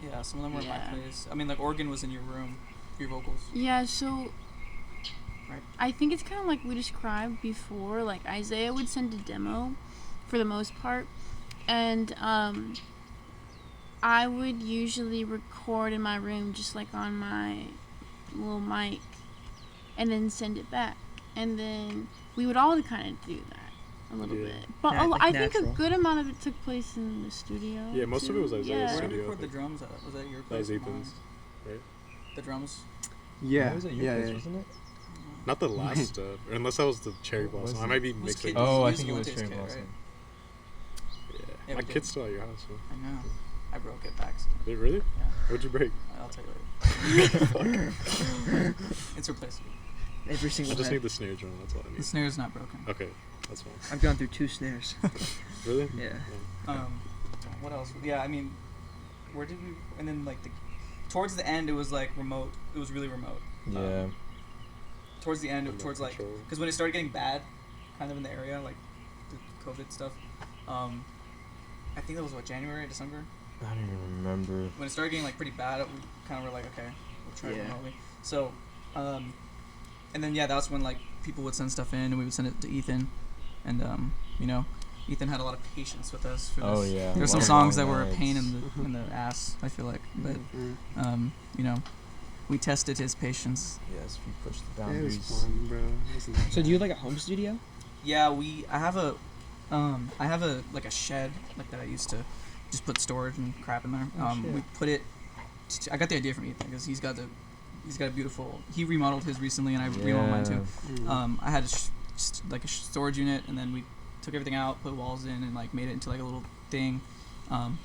Yeah, some of them were in my Yeah. place. I mean, like Oregon was in your room, your vocals. Yeah, so Right. I think it's kind of like we described before. Like Isaiah would send a demo, for the most part, and I would usually record in my room, just like on my little mic, and then send it back, and then we would all kind of do that a little Yeah. bit. But Like I think natural. a good amount of it took place in the studio. Yeah, most of it was too. Isaiah's Yeah. Where did studio. you record the drums at? Was that your That place? was or Ethan's. mine? Right? The drums? Yeah. It was at your Yeah. place, Yeah. wasn't it? Not the last stuff, unless that was the cherry What was blossom. I it? might be It was mixing. Kid- Oh, I Use think it was Valente's cherry kit, blossom. right? Yeah, Yeah, my we kid's did. still at your house. So. I know. I broke it by accident. Wait, really? Yeah. What'd you break? I'll tell you later. It's replaceable. Every I single just head. need the snare drum. That's all I The need. snare's not broken. Okay, that's fine. I've gone through 2 snares. Really? Yeah. What else? Yeah, I mean, where did we? And then like towards the end, it was like remote. It was really remote. Yeah. Towards the end, Remote towards like, control. because when it started getting bad, kind of in the area, like the COVID stuff. I think that was what, January, December. I don't even remember. When it started getting like pretty bad, we kind of were like, okay, we'll try it Yeah. remotely. So, and then yeah, that's when like people would send stuff in, and we would send it to Ethan, and you know, Ethan had a lot of patience with us for this. Oh yeah. There were some Long songs that were a nights. pain in the ass, I feel like, but you know, we tested his patience. Yes, we pushed the It was boundaries. fun, bro. It wasn't that So do bad. you have like a home studio? Yeah, I have a like a shed like that I used to just put storage and crap in there. Oh, shit. We put it. I got the idea from Ethan because he's got a beautiful. He remodeled his recently, and I remodeled mine too. I had just like a storage unit, and then we took everything out, put walls in, and like made it into like a little thing.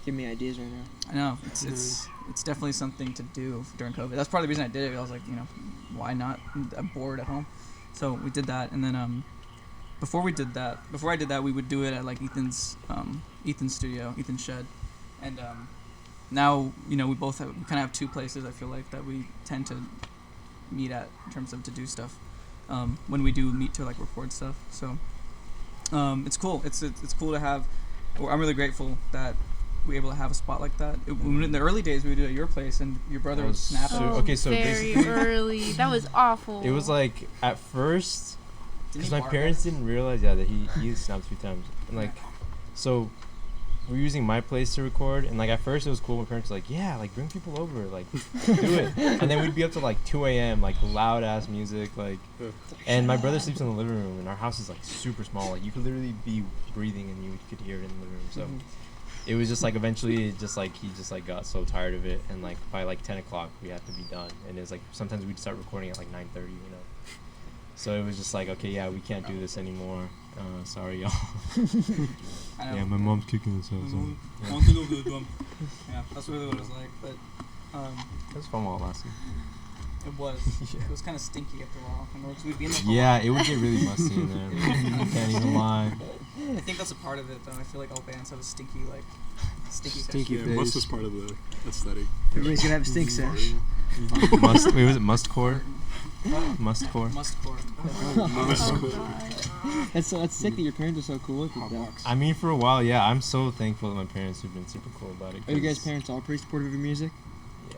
Give me ideas right now. I know it's definitely something to do during COVID. That's part of the reason I did it. I was like, you know, why not? I'm bored at home, so we did that, and then before I did that, we would do it at like Ethan's studio, Ethan's shed, and now you know we kind of have 2 places I feel like that we tend to meet at in terms of to do stuff when we do meet to like record stuff. So it's cool. It's cool to have. I'm really grateful that we were able to have a spot like that. In the early days, we would do it at your place, and your brother was snapping. So- Oh, okay, so very basically- early. That was awful. It was like at first, Didn't because he my bark parents at us? didn't realize that he snapped 3 times, and like, so we were using my place to record, and like at first it was cool. My parents were like, yeah, like bring people over, like do it, and then we'd be up to like 2 a.m. like loud ass music, like, and my brother sleeps in the living room, and our house is like super small, like you could literally be breathing and you could hear it in the living room. So it was just like eventually it just like he just like got so tired of it, and like by like 10 o'clock we had to be done, and it was like sometimes we'd start recording at like 9:30, you know. So it was just like, okay, yeah, we can't do this anymore. Sorry, y'all. I know. Yeah, my mom's kicking us out. So. Yeah, that's really what it was like. But It was fun while it lasted. it was. Yeah. It was kind of stinky after a while. I know, 'cause we'd be in there for a Yeah, while. it would get really musty in there. Can't even lie. I think that's a part of it, though. I feel like all bands have a stinky Stinky section. Yeah, must is part of the aesthetic. Everybody's gonna have a stink sesh. Was it mustcore? Mustcore. Mustcore. Oh, God. That's sick that your parents are so cool with it. Though. I mean, for a while, yeah. I'm so thankful that my parents have been super cool about it. Are you guys 'cause- parents all pretty supportive of your music? Yeah,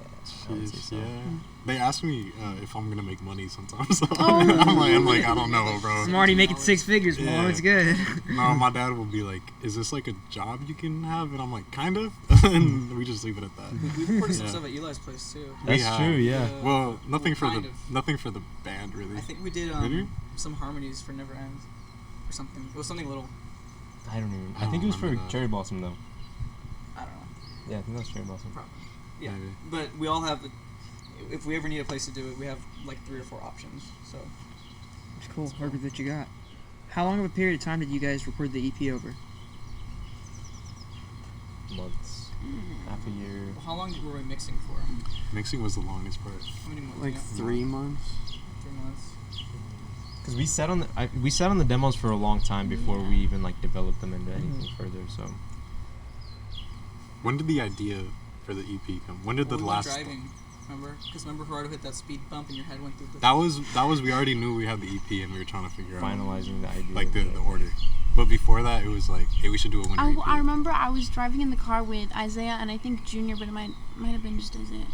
I would say so. Yeah. They ask me if I'm gonna make money sometimes. Oh. I'm like, I don't know, bro. I'm already making 6 figures, Mom. Yeah. It's good. No, my dad will be like, "Is this like a job you can have?" And I'm like, "Kind of," and we just leave it at that. We recorded some Yeah. stuff at Eli's place, too. That's have- true, yeah. Well, nothing for kind the of. nothing for the band really. I think we did Really? some harmonies for Never Ends or something. It was something little. I don't even. I I think it was don't for remember that. Cherry Blossom though. I don't know. Yeah, I think that was Cherry Blossom. Probably. Yeah. Maybe. But we all have. If we ever need a place to do it, we have like 3 or 4 options. So It's cool. Work with what you got. How long of a period of time did you guys record the EP over? Months, half a year. how long were we mixing for? Mixing was the longest part. How many months? Like Yeah, 3 months. 3 months. Because we sat on the demos for a long time before we even like developed them into anything further. So When did the idea for the EP come? When did Well, the we went last? driving. Remember? Because remember Gerardo hit that speed bump and your head went through the. That was we already knew we had the EP and we were trying to figure out finalizing the idea. like the order. But before that, it was like, hey, we should do a winter EP. I remember I was driving in the car with Isaiah and I think Junior, but it might have been just Isaiah.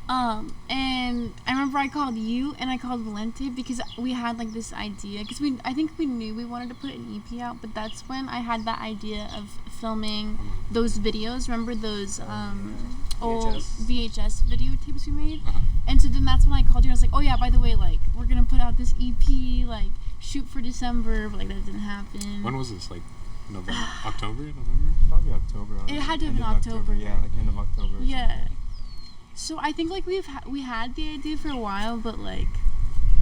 And I remember I called you and I called Valente because we had like this idea because I think we knew we wanted to put an EP out, but that's when I had that idea of filming those videos. Remember those old VHS videotapes we made? And so then that's when I called you and I was like, oh yeah, by the way, like we're gonna put out this EP, like shoot for December, but like that didn't happen. When was this? Like November, October, November? Probably October. It had to have end been of October. Yeah, like end of October. or Yeah. something. So I think like we had the idea for a while, but like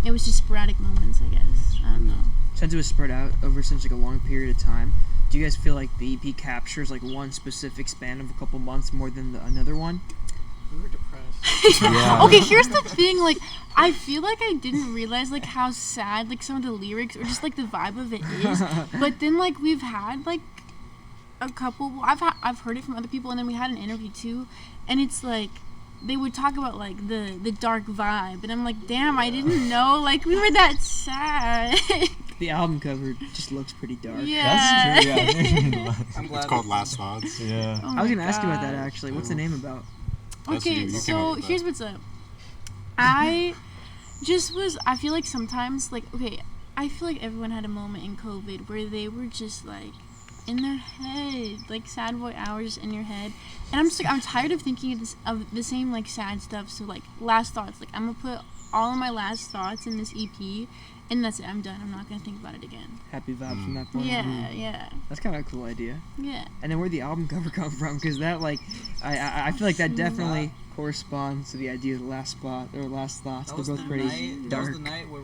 it was just sporadic moments, I guess. I don't know. Since it was spread out over such like a long period of time, do you guys feel like the EP captures like one specific span of a couple months more than another one? We were depressed. Yeah. Okay, here's the thing. Like, I feel like I didn't realize like how sad like some of the lyrics or just like the vibe of it is. But then like we've had like a couple. I've heard it from other people, and then we had an interview too, and it's like they would talk about like the dark vibe, and I'm like, damn, I didn't know like we were that sad. The album cover just looks pretty dark. Yeah. That's true. Yeah. I'm glad It's called Last Thoughts. Yeah. Oh I was my gonna ask you about that gosh. actually. What's the name about? That's you. Okay, You came up so with that. here's what's up. I feel like sometimes, like, okay, I feel like everyone had a moment in COVID where they were just, like, in their head, like, sad boy hours in your head. And I'm just, like, I'm tired of thinking of the same, like, sad stuff. So, like, last thoughts. Like, I'm gonna put all of my last thoughts in this EP, and that's it. I'm done. I'm not gonna think about it again. Happy vibes from that point. Yeah. That's kind of a cool idea. Yeah. And then where'd the album cover come from? Because that, like, I feel like that definitely corresponds to the idea of the last spot or last thoughts. That They're was both the pretty night. That dark. was the night where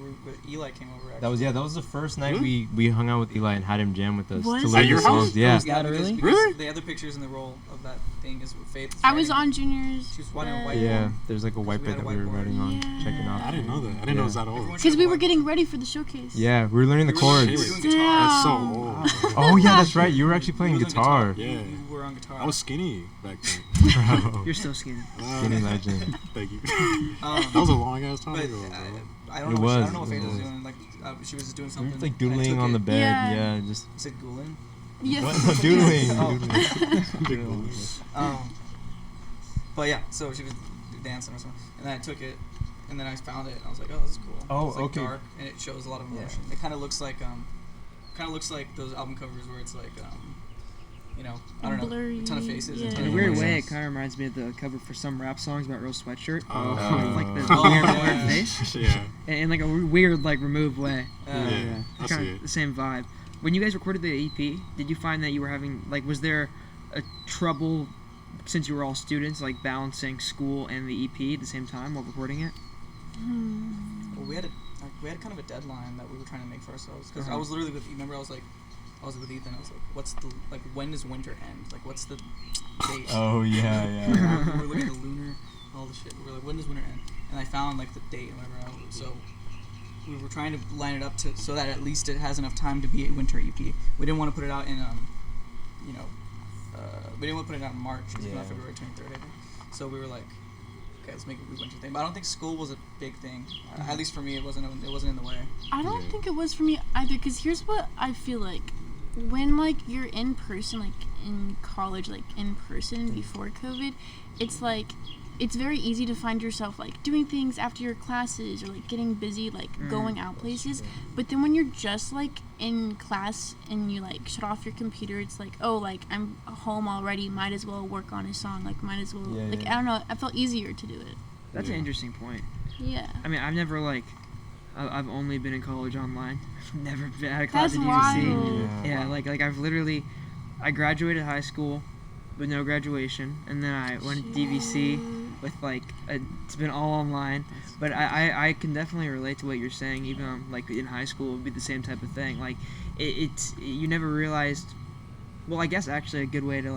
Eli came over. Actually. That was the first night we hung out with Eli and had him jam with us Was to it? learn At your the songs. house? Yeah. That early? Because Really? the other pictures in the roll of that thing is with Faith. I was on Junior's. She was writing on bed. whiteboard. Yeah. There's like a Because we whiteboard had a that we were whiteboard. writing on, Yeah. checking I off. didn't know that. I didn't know it was that old. Everyone Because shared we a were whiteboard. getting ready for the showcase. Yeah, we were learning the We were chords. doing Damn. guitar. That's so old. Oh yeah, that's right. You were actually playing We was on guitar. Yeah. You were on guitar. I was skinny back then. Bro. You're so skinny. Skinny legend. Thank you. Um, That was a long ass time but ago, bro. I don't It know. I was, don't know what it Faith was was. doing. Like she was just doing We something. were like and I doodling took on the it. bed. Yeah. Yeah, just You said gooling. Yeah. what? No, doodling. Oh. Doodling. But yeah, so she was dancing or something, and then I took it, and then I found it, and I was like, oh, this is cool. Oh, it's like okay. dark, and it shows a lot of Yeah. emotion. It kind of looks like those album covers where it's like I don't know, Blurry, a ton of faces. yeah. And a ton In a of weird emotions. way, it kind of reminds me of the cover for some rap songs about Rose Sweatshirt. Oh. With, like the Oh, weird, yeah. weird face. Yeah. In like a weird, like removed way. Yeah. Yeah. I Kind see of it. the same vibe. When you guys recorded the EP, did you find that you were having like, was there a trouble since you were all students, like balancing school and the EP at the same time while recording it? Well, we had kind of a deadline that we were trying to make for ourselves because I Uh-huh. was literally with. Remember, I was with Ethan. I was like, "What's the when does winter end? Like, what's the date?" Oh yeah, yeah. We were looking at the lunar, all the shit. We were like, "When does winter end?" And I found like the date and whatever. So we were trying to line it up so that at least it has enough time to be a winter EP. We didn't want to put it out in we didn't want to put it out in March. It's Yeah. not February 23rd, I think. So we were like, okay, let's make it a winter thing. But I don't think school was a big thing. At least for me, it wasn't in the way. I don't Yeah. think it was for me either, because here's what I feel like. When, like, you're in person, like, in college, like, in person before COVID, it's, like, it's very easy to find yourself, like, doing things after your classes or, like, getting busy, like, going out places. But then when you're just, like, in class and you, like, shut off your computer, it's like, oh, like, I'm home already, might as well work on a song, like, might as well, Yeah, like, yeah. I don't know, I felt easier to do it. That's Yeah. an interesting point. Yeah. I mean, I've never like, I've only been in college online. Never been had a class That's at UC. wild. Yeah, like I've literally, I graduated high school with no graduation, and then I went to DVC with like, it's been all online. But I can definitely relate to what you're saying. Even like in high school, it would be the same type of thing. Like, it's you never realized. Well, I guess actually a good way to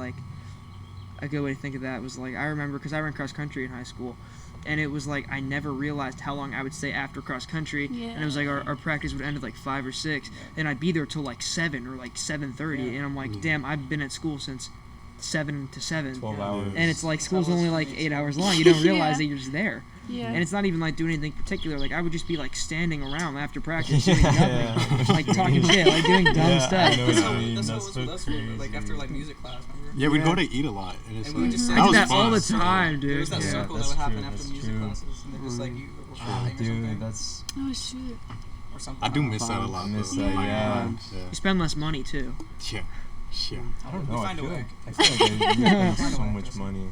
think of that was like, I remember because I ran cross country in high school. And it was like I never realized how long I would stay after cross country, and it was like our practice would end at like 5 or 6, and I'd be there till like 7 or like 7:30, and I'm like, damn, I've been at school since 7 to 7, 12 hours. and it's like school's only like 8 hours long. You don't realize Yeah. that you're just there, Yeah. and it's not even like doing anything particular. Like I would just be like standing around after practice doing nothing, like talking shit, like doing dumb Yeah, stuff. I know what you mean. That's what That's was so with us, like after crazy. like music class, remember? Yeah, we'd Yeah. go to eat a lot, and it's And we would like just that sit- I was did that fun. all the time, There dude. was that Yeah, circle that that's would happen true, after that's music true. classes, and then just like you were Oh, shopping or something. dude, that's Oh, shit. Or something. I do miss that a Fun. lot. I miss though. that, Like, yeah. You spend less money too. Yeah. Yeah. I don't We know. I find a feel way. like I spend Find a so way, much just- money.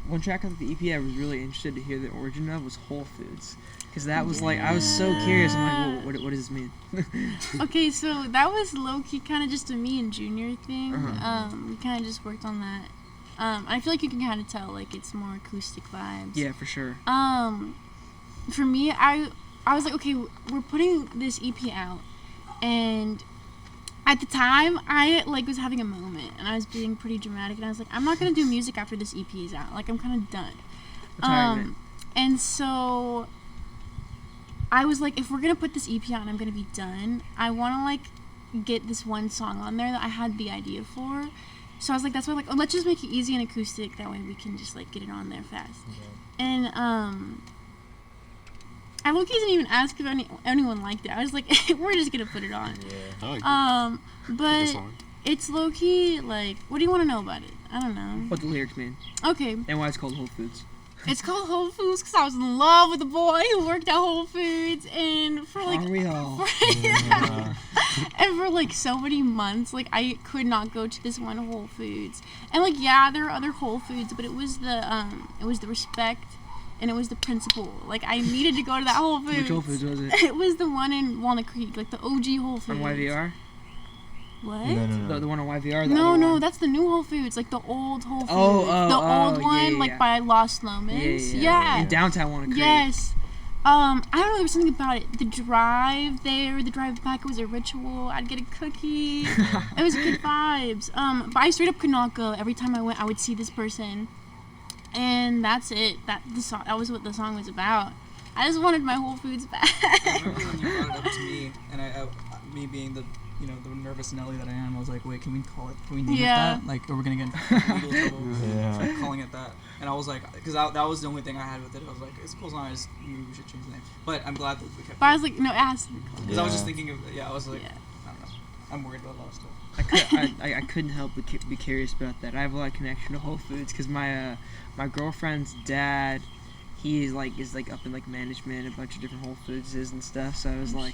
One track of the EP I was really interested to hear the origin of was Whole Foods, because that was like I was so curious. I'm like, what does this mean? Okay, so that was low-key kind of just a me and Junior thing. Uh-huh. We kind of just worked on that. I feel like you can kind of tell, like, it's more acoustic vibes. Yeah, for sure. For me, I was like, okay, we're putting this EP out, and at the time, I like was having a moment, and I was being pretty dramatic, and I was like, I'm not gonna do music after this EP is out. Like, I'm kind of done. Retirement. And so I was like, if we're gonna put this EP on, I'm gonna be done. I want to like get this one song on there that I had the idea for. So I was like, that's why, like, oh, let's just make it easy and acoustic. That way we can just like get it on there fast. And I low-key didn't even ask if anyone liked it. I was like, we're just gonna put it on. Yeah. I like But it's low-key, like, what do you want to know about it? I don't know. What the lyrics mean. Okay. And why it's called Whole Foods. It's called Whole Foods because I was in love with a boy who worked at Whole Foods, and for like, Aren't we all? and for like so many months, like I could not go to this one Whole Foods, and like yeah, there are other Whole Foods, but it was the respect, and it was the principle. Like I needed to go to that Whole Foods. Which Whole Foods was it? It was the one in Walnut Creek, like the OG Whole Foods. On YVR? What? No. The one on YVR? No, that's the new Whole Foods, like the old Whole Foods. The old one, yeah. like by Los Lomos. Yeah. In downtown Walnut Creek. Yes. I don't know, there was something about it. The drive there, the drive back, it was a ritual. I'd get a cookie. It was good vibes. But I straight up could not go. Every time I went, I would see this person. And that's it. That was what the song was about. I just wanted my Whole Foods back. I remember when you brought it up to me, and me being the nervous Nelly that I am, I was like, wait, can we name it that? Like, are we gonna get in legal trouble for calling it that? And I was like, because that was the only thing I had with it. I was like, it's a cool song, maybe we should change the name. But I'm glad that we kept it. But I was like, no, it has to be called. Because I was just thinking of, I was like, I don't know. I'm worried about a lot of stuff. I couldn't help but be curious about that. I have a lot of connection to Whole Foods because my girlfriend's dad, he is like up in like management, a bunch of different Whole Foodses and stuff. So I was like,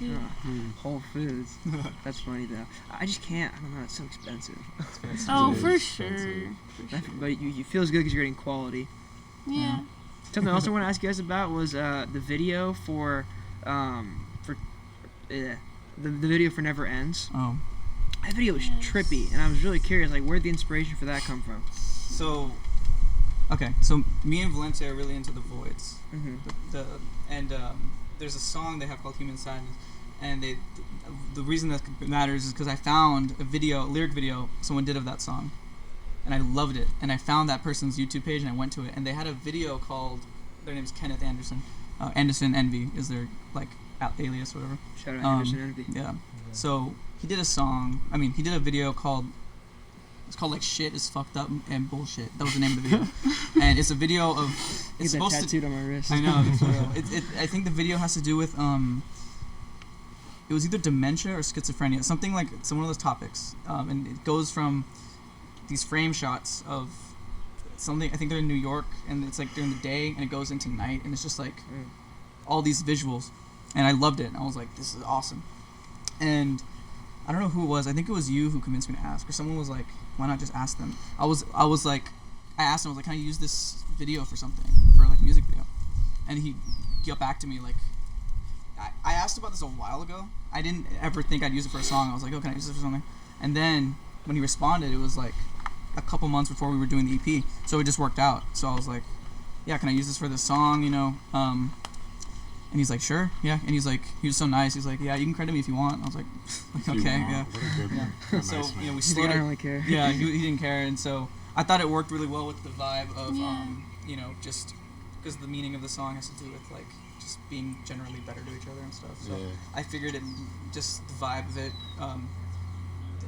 Whole Foods. That's funny though. I just can't. I don't know. It's so expensive. Oh, for sure. But you feel as good because you're getting quality. Yeah. Something else I want to ask you guys about was the video for the video for Never Ends. Oh. That video was trippy, and I was really curious, like, where'd the inspiration for that come from? So me and Valente are really into the Voids. Mm-hmm. There's a song they have called Human Sadness, and the reason that matters is because I found a lyric video someone did of that song, and I loved it, and I found that person's YouTube page, and I went to it, and they had a video called, their name's Kenneth Anderson, Anderson Envy is their, like, alias or whatever. Shout out Anderson Envy. Yeah. So he did a video called, it's called like Shit is Fucked Up and Bullshit. That was the name of the video. And it's a video of, it's supposed to, tattooed on my wrist. I know, I think the video has to do with, it was either dementia or schizophrenia, something like, some one of those topics. And it goes from these frame shots of something, I think they're in New York, and it's like during the day, and it goes into night, and it's just like all these visuals. And I loved it, and I was like, this is awesome. And I don't know who it was. I think it was you who convinced me to ask, or someone was like, why not just ask them? I asked him, I was like, can I use this video for something, for like a music video? And he got back to me like, I asked about this a while ago. I didn't ever think I'd use it for a song. I was like, oh, can I use it for something? And then when he responded, it was like a couple months before we were doing the EP, so it just worked out. So I was like, yeah, can I use this for this song, and he's like, sure, yeah. And he was so nice. He's like, yeah, you can credit me if you want. I was like okay, yeah. So nice, we slowed it. I don't really care. Yeah, he didn't care, and so I thought it worked really well with the vibe of just because the meaning of the song has to do with like just being generally better to each other and stuff. So I figured it just the vibe of it,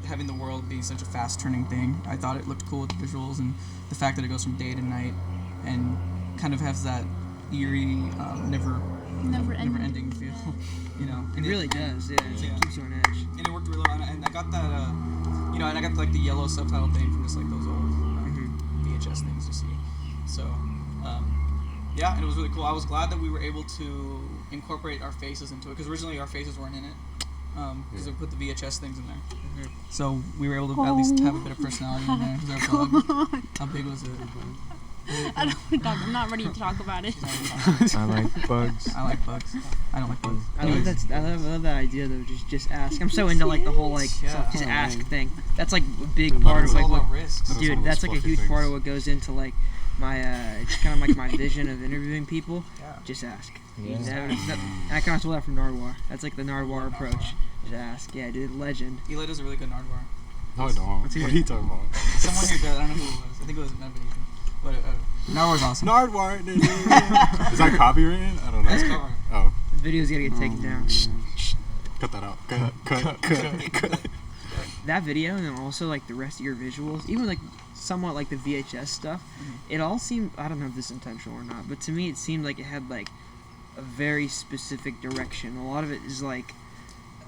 having the world being such a fast turning thing. I thought it looked cool with the visuals and the fact that it goes from day to night and kind of has that eerie, never ending feel, And it really does, yeah. It keeps you on edge. And it worked really well, and I got that, and I got like the yellow subtitle thing from just like those old VHS things you see. So, and it was really cool. I was glad that we were able to incorporate our faces into it, because originally our faces weren't in it, because we put the VHS things in there. Mm-hmm. So we were able to at least have a bit of personality in there. Because our bug, how big was it? I don't want to talk. I'm not ready to talk about it. I like bugs. I like bugs. I don't like bugs. I love that idea though. Just ask. I'm so into like the whole like just ask thing. That's like a big part of like what, dude. That's like a huge part of what goes into like my it's kind of like my vision of interviewing people. Just ask. Yeah. I kind of stole that from Nardwuar. That's like the Nardwuar approach. Just ask. Yeah, dude, legend. Eli does a really good Nardwar. No, I don't. What hear are it. you talking about? Someone here does. I don't know who it was. I think it was Benvenuto. But Nardwar's awesome. Nardwar. Is that copyrighted? I don't know. That's cover. Oh, The video's gotta get taken down. cut that out. Cut. That video and then also like the rest of your visuals, even like somewhat like the VHS stuff, it all seemed, I don't know if this is intentional or not, but to me it seemed like it had like a very specific direction. A lot of it is like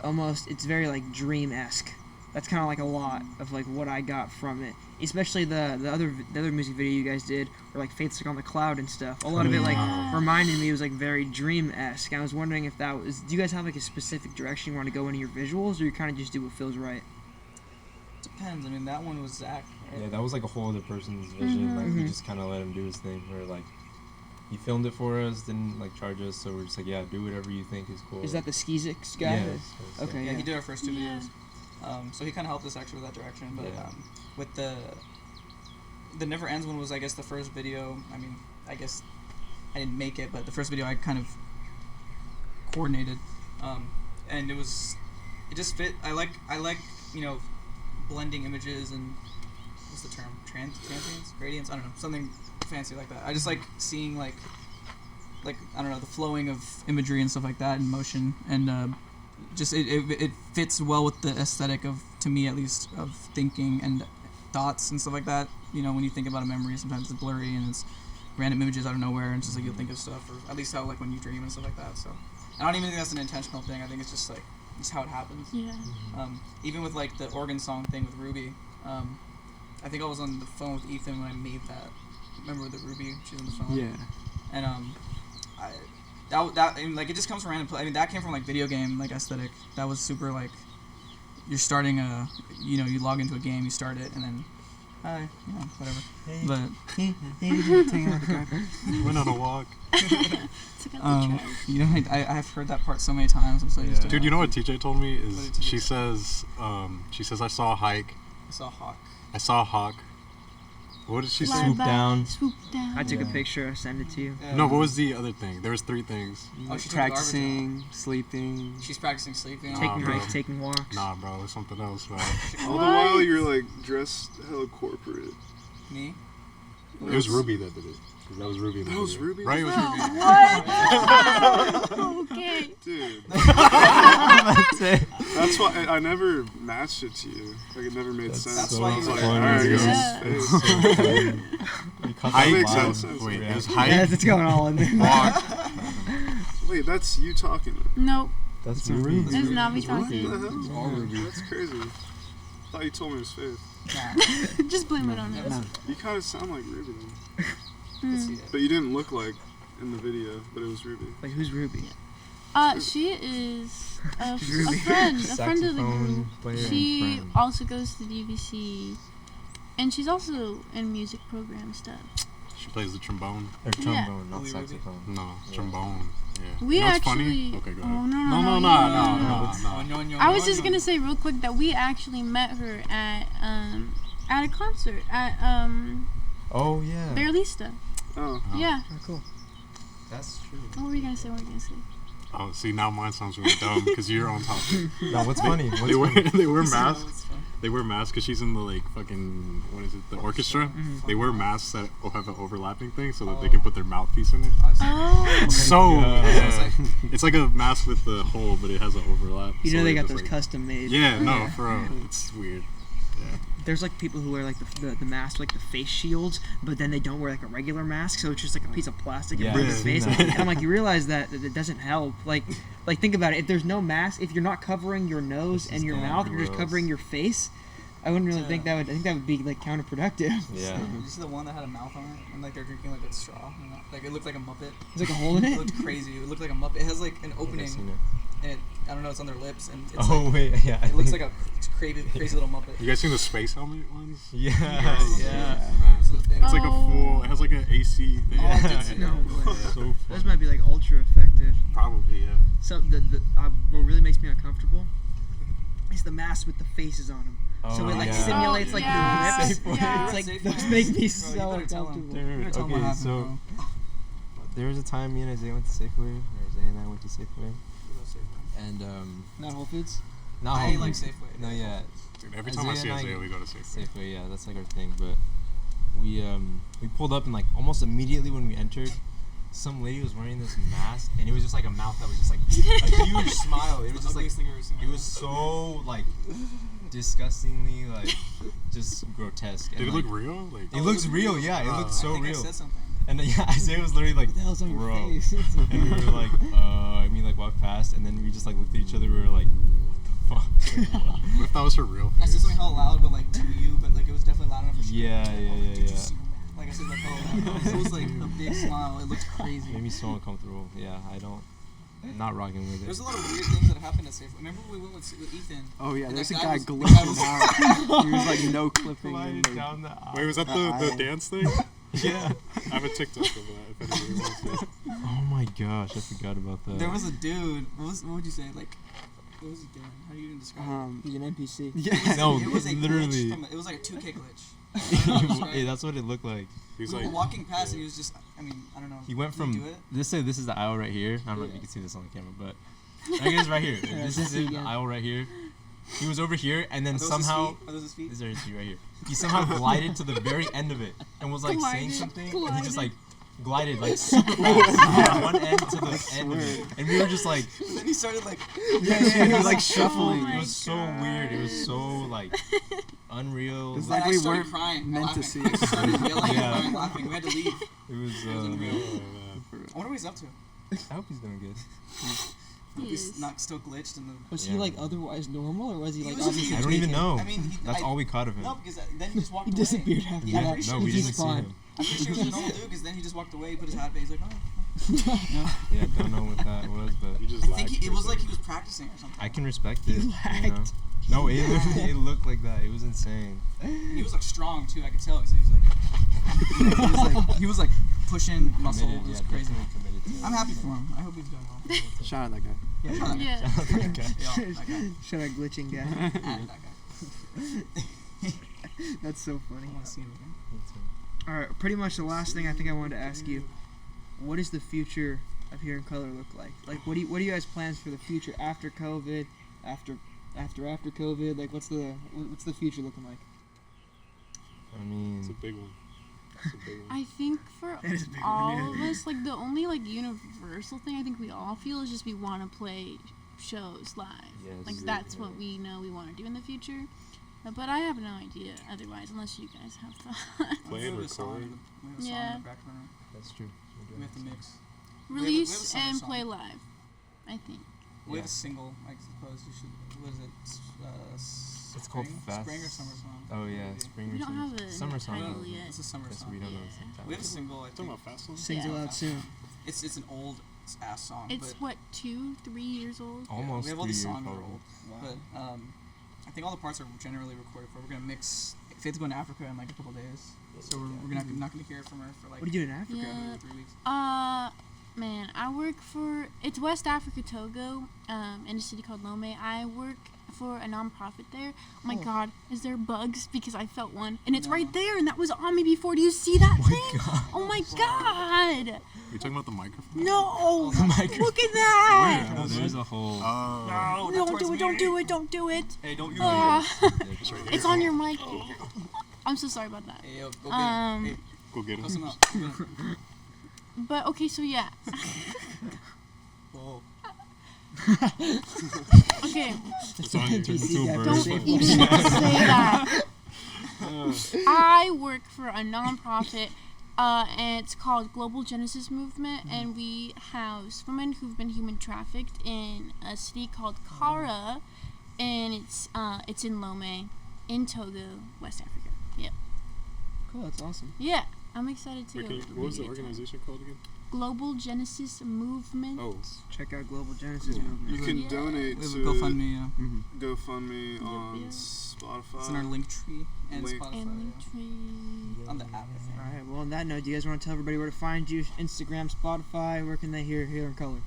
almost, it's very like dream-esque. That's kind of like a lot of like what I got from it, especially the other music video you guys did, where like Faith's like on the cloud and stuff. A lot of it like reminded me, it was like very dream-esque. I was wondering if that was, do you guys have like a specific direction you want to go into your visuals, or you kind of just do what feels right? Depends. I mean, that one was Zach. Right? Yeah, that was like a whole other person's vision. Like we just kind of let him do his thing. Where like he filmed it for us, didn't like charge us, so we're just like, yeah, do whatever you think is cool. Is that the Skizix guy? Yeah. Okay. Yeah, Yeah. he did our first 2 Yeah. videos. So he kind of helped us actually with that direction. But Yeah. with the Never Ends one was, I guess, the first video. I mean, I guess I didn't make it, but the first video I kind of coordinated, and it just fit. I like blending images and what's the term? Transients, gradients. I don't know, something fancy like that. I just like seeing like I don't know, the flowing of imagery and stuff like that in motion, and just it fits well with the aesthetic of, to me at least, of thinking and thoughts and stuff like that. You know, when you think about a memory, sometimes it's blurry and it's random images out of nowhere, and it's just like you'll think of stuff, or at least how like when you dream and stuff like that. So I don't even think that's an intentional thing. I think it's just like it's how it happens. Yeah. Even with like the organ song thing with Ruby, I think I was on the phone with Ethan when I made that. Remember with the Ruby? She was on the phone. Yeah. And I mean, like, it just comes from random. I mean, that came from like video game like aesthetic. That was super like, you're starting a, you know, you log into a game, you start it, and then, hi, you know, whatever. But Went on a walk. Took out the trash. you know, I've heard that part so many times. I'm so used to it. Dude, you know what TJ told me What is did TJ she say? says I saw a hike. I saw Hawk. I saw a hawk. What did she say? Fly Swoop by, down. Swoop down. I took a Yeah. picture, I sent it to you. No, what was the other thing? There was 3 things. Oh, she took the garbage Practicing, sleeping. She's practicing sleeping. Nah, Taking bro. hikes, taking walks. Nah, bro, it's something else, bro. All the while you're like dressed hella corporate. Me? It was Ruby that did it. That was Ruby. That was Ruby? Right? It was Ruby. What? Okay. Dude. That's why I never matched it to you. Like, it never made sense. That's So why I was you like, like- alright, Yeah. Hike. makes sense. Wait, it was Yeah, hike, it's going all in there. walk. Wait, that's you talking. Nope. That's Ruby. Ruby. That's not me What the talking. hell? It's all Ruby. That's crazy. I thought you told me it was Faith. Just blame it on Yeah, us. You kind of sound like Ruby, though. Mm. But you didn't look like in the video, but it was Ruby. Like, who's Ruby? She is a Ruby. friend of the Saxophone group. player and She friend. also goes to DVC, and she's also in music program stuff. She plays the trombone. Or trombone, not Ruby. saxophone. No, Yeah. trombone. Yeah. We you know what's actually. funny? Okay, go ahead. Oh, no, No. No. I was just gonna say real quick that we actually met her at a concert at Oh yeah. Barlista. Oh. Oh. Yeah. Oh, cool. That's true. What were you gonna say? What were you gonna say? Oh, see, now mine sounds really dumb because you're on topic. No, what's funny? What's They wear funny? they wear masks. They wear masks because she's in the like fucking what is it? The orchestra. They wear masks that have an overlapping thing so that they can put their mouthpiece in it. Oh. So God. it's like a mask with the hole, but it has an overlap. You know so they they're got just those like, custom made. Yeah, no, for real. It's weird. Yeah. There's like people who wear like the mask, like the face shields, but then they don't wear like a regular mask, so it's just like a piece of plastic in Yeah, front of I've the face. seen that. And I'm like, you realize that it doesn't help. Like think about it. If there's no mask, if you're not covering your nose This and is your going mouth, you're just gross. covering your face. I wouldn't really think that would. I think that would be like counterproductive. Yeah. Did you see the one that had a mouth on it and like they're drinking like a straw? You know? Like it looked like a Muppet. There's like a hole in It it. looked crazy. It looked like a Muppet. It has like an I've opening seen it. and it, I don't know, it's on their lips and it's Oh like, wait, yeah. I it looks think- like a crazy little Muppet. You guys seen the space helmet ones? Yeah. Yes. Yeah. Those are the things. It's like a Oh. full. It has like an AC thing. Oh, I did see No that. way. So Those funny. might be like ultra effective. Probably, yeah. So what really makes me uncomfortable is the mask with the faces on them. So it like yeah. simulates Oh, like yeah. the lips. Yeah. It's like Safeway. those make me Bro, so you better tell 'em. uncomfortable. Dude, Better tell 'em what okay, happened, so bro. there was a time me and Isaiah went to Safeway, or Isaiah and I went to Safeway, and Not Whole Foods? Not I Whole like Foods. Safeway. No, yeah. Dude, every time I see Isaiah, we go to Safeway. Safeway, yeah, that's like our thing. But we pulled up and like almost immediately when we entered, some lady was wearing this mask and it was just like a mouth that was just like a huge smile. It was just like it was so like disgustingly like just grotesque. Did And, it like, look real? Like, It looks real, yeah. It looked so I think real. I said something. And then, yeah, Isaiah was literally like, What the hell's on your bro. face? And we were like, I mean, like, walked past, and then we just, like, looked at each other, we were like, what the fuck? Like, what? what if that was her real I said face? something hella loud, but like to you, but like it was definitely loud enough for sure. Yeah, Like, yeah, oh, yeah, did you yeah. see her man? Like I said, like hella loud. It was like a big smile. It looked crazy. Made me so uncomfortable. Yeah, not rocking with it. There's a lot of weird things that happened at Safeway. Remember when we went with Ethan? Oh yeah, And there's a that guy the glitching was- out. He was like no clipping. in Glided the- down the aisle. Wait, was that the dance thing? Yeah. I have a TikTok of that if anybody wants it. Oh my gosh, I forgot about that. There was a dude. What would you say? Like, what was he doing? How do you even describe it? He's an NPC. Yeah. No, It was a literally. glitch. It was like a 2K glitch. I don't know how to describe Hey, it. that's what it looked like. He's We like, were walking past and he was just. I mean, I don't know. He went Did from he do it? this is the aisle right here. I don't know if you can see this on the camera, but I guess right here. This is Jesse, the yeah. aisle right here. He was over here, and then Are those somehow His feet? Are those his feet? these are his feet right here. He somehow glided to the very end of it and was like saying Glided, something, and he just like glided. glided like super fast from one end to the end of it, and we were just like, And then he started like. he was like Oh shuffling. my It was so weird. It was so like unreal. It's Like like I we started weren't crying, meant to laughing. see I it. just started yelling Yeah. and laughing. We had to leave. It was. unreal. oh, I wonder what he's up to. I hope he's doing good. Hope he's Yes. not still glitched in the. Was Yeah. he like otherwise normal, or was he He like was just- obviously I don't even taken? know. I mean, That's all we caught of him. No, because then he just walked He away. disappeared after Yeah, I'm that. pretty No, sure we he didn't just see spawned. him. I'm pretty sure he was a normal dude because then he just walked away, he put his hat back, he's like, oh. Yeah, don't know what that was, but you just I think lagged it for a was like he second. was practicing or something. I can respect it. You know? lagged. No, it literally it looked like that. It was insane. He was like strong too. I could tell because he was like, he was like pushing muscle. Committed, It was yeah, crazy. definitely committed to it. I'm happy for him. I hope he's doing well. Shout out that guy. Yeah, shout out Yeah. that guy. Yeah, that guy. Shout out glitching guy. Add that guy. That's so funny. I want to see him again. All right, pretty much the last thing I think I wanted to ask you: what does the future of Here in Color look like? Like, what do you guys plans for the future after COVID? After COVID, like what's the future looking like? I mean, It's a big one. It's a big one. I think for That is a big one, all yeah. of us, like the only like universal thing I think we all feel is just we want to play shows live. Yes. Like that's what we know we want to do in the future. But I have no idea otherwise, unless you guys have thought. Play We and have a song record. in the- we have a song Yeah. in the back burner. that's true. We have to mix. Release we have a summer and song. play live, I think. We have Yeah. a single. I suppose you should. What is it? It's called Spring? Spring or Fast. summer song? Oh yeah, Maybe. spring We or don't summer. have a Summer song. title though. yet. It's a summer Because song. we don't know the Yeah. same time. We have a single. I Talking think. about fast ones? Sings Yeah. aloud soon. It's an old ass song. It's but what 2-3 years old. Almost we have all 3 these years songs that are probably. old. But I think all the parts are generally recorded for. We're gonna mix. Faith's going to Africa in like a couple days, so we're not gonna hear from her for like What do you do in Africa? Yeah. 3 weeks. Man, I work for it's West Africa, Togo, in a city called Lomé. I work for a nonprofit there. Oh my Oh. God, is there bugs? Because I felt one, and it's right No. there, and that was on me before. Do you see that Oh my thing? God. Oh my God! You're talking about the microphone? No! The microphone. Look at that! No, there's a whole. Oh. No, Don't do it! Don't do it! Don't do it! Hey, don't use It's right here. It's on your mic. I'm so sorry about that. Hey, yo, go get Um, him. Hey, Go get close him. him up. Go get him. But okay, so yeah. Whoa. Okay, It's on you. NPC guy. don't Safe. even say that. I work for a nonprofit, and it's called Global Genesis Movement, and we house women who've been human trafficked in a city called Kara, and it's in Lomé, in Togo, West Africa. Yeah, Cool, that's awesome. yeah, I'm excited too. Wait, what was the organization called again? Global Genesis Movement. Oh. Check out Global Genesis Yeah. Movement. You can Yeah. donate We have a to GoFundMe. Yeah. GoFundMe on yeah. Spotify. It's in our link tree and Link. Spotify. And yeah. tree. On the app, I think. All right. Well, on that note, do you guys want to tell everybody where to find you? Instagram, Spotify. Where can they hear Here in Color?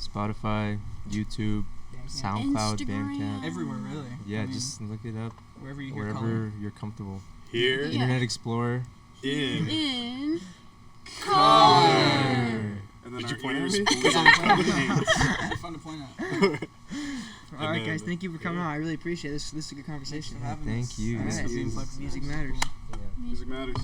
Spotify, YouTube, SoundCloud, Instagram. Bandcamp. Everywhere, really. Yeah, I mean, just look it up wherever you hear wherever color. you're comfortable. Here Yeah. Internet Explorer. in. In Color. And then Did our you point at ears me? bleed. Because I'm covered in ink. It's fun to point out. All right. right, guys. Thank you for coming on. I really appreciate this. This is a good conversation. Thank you. All right. Music matters. Music matters.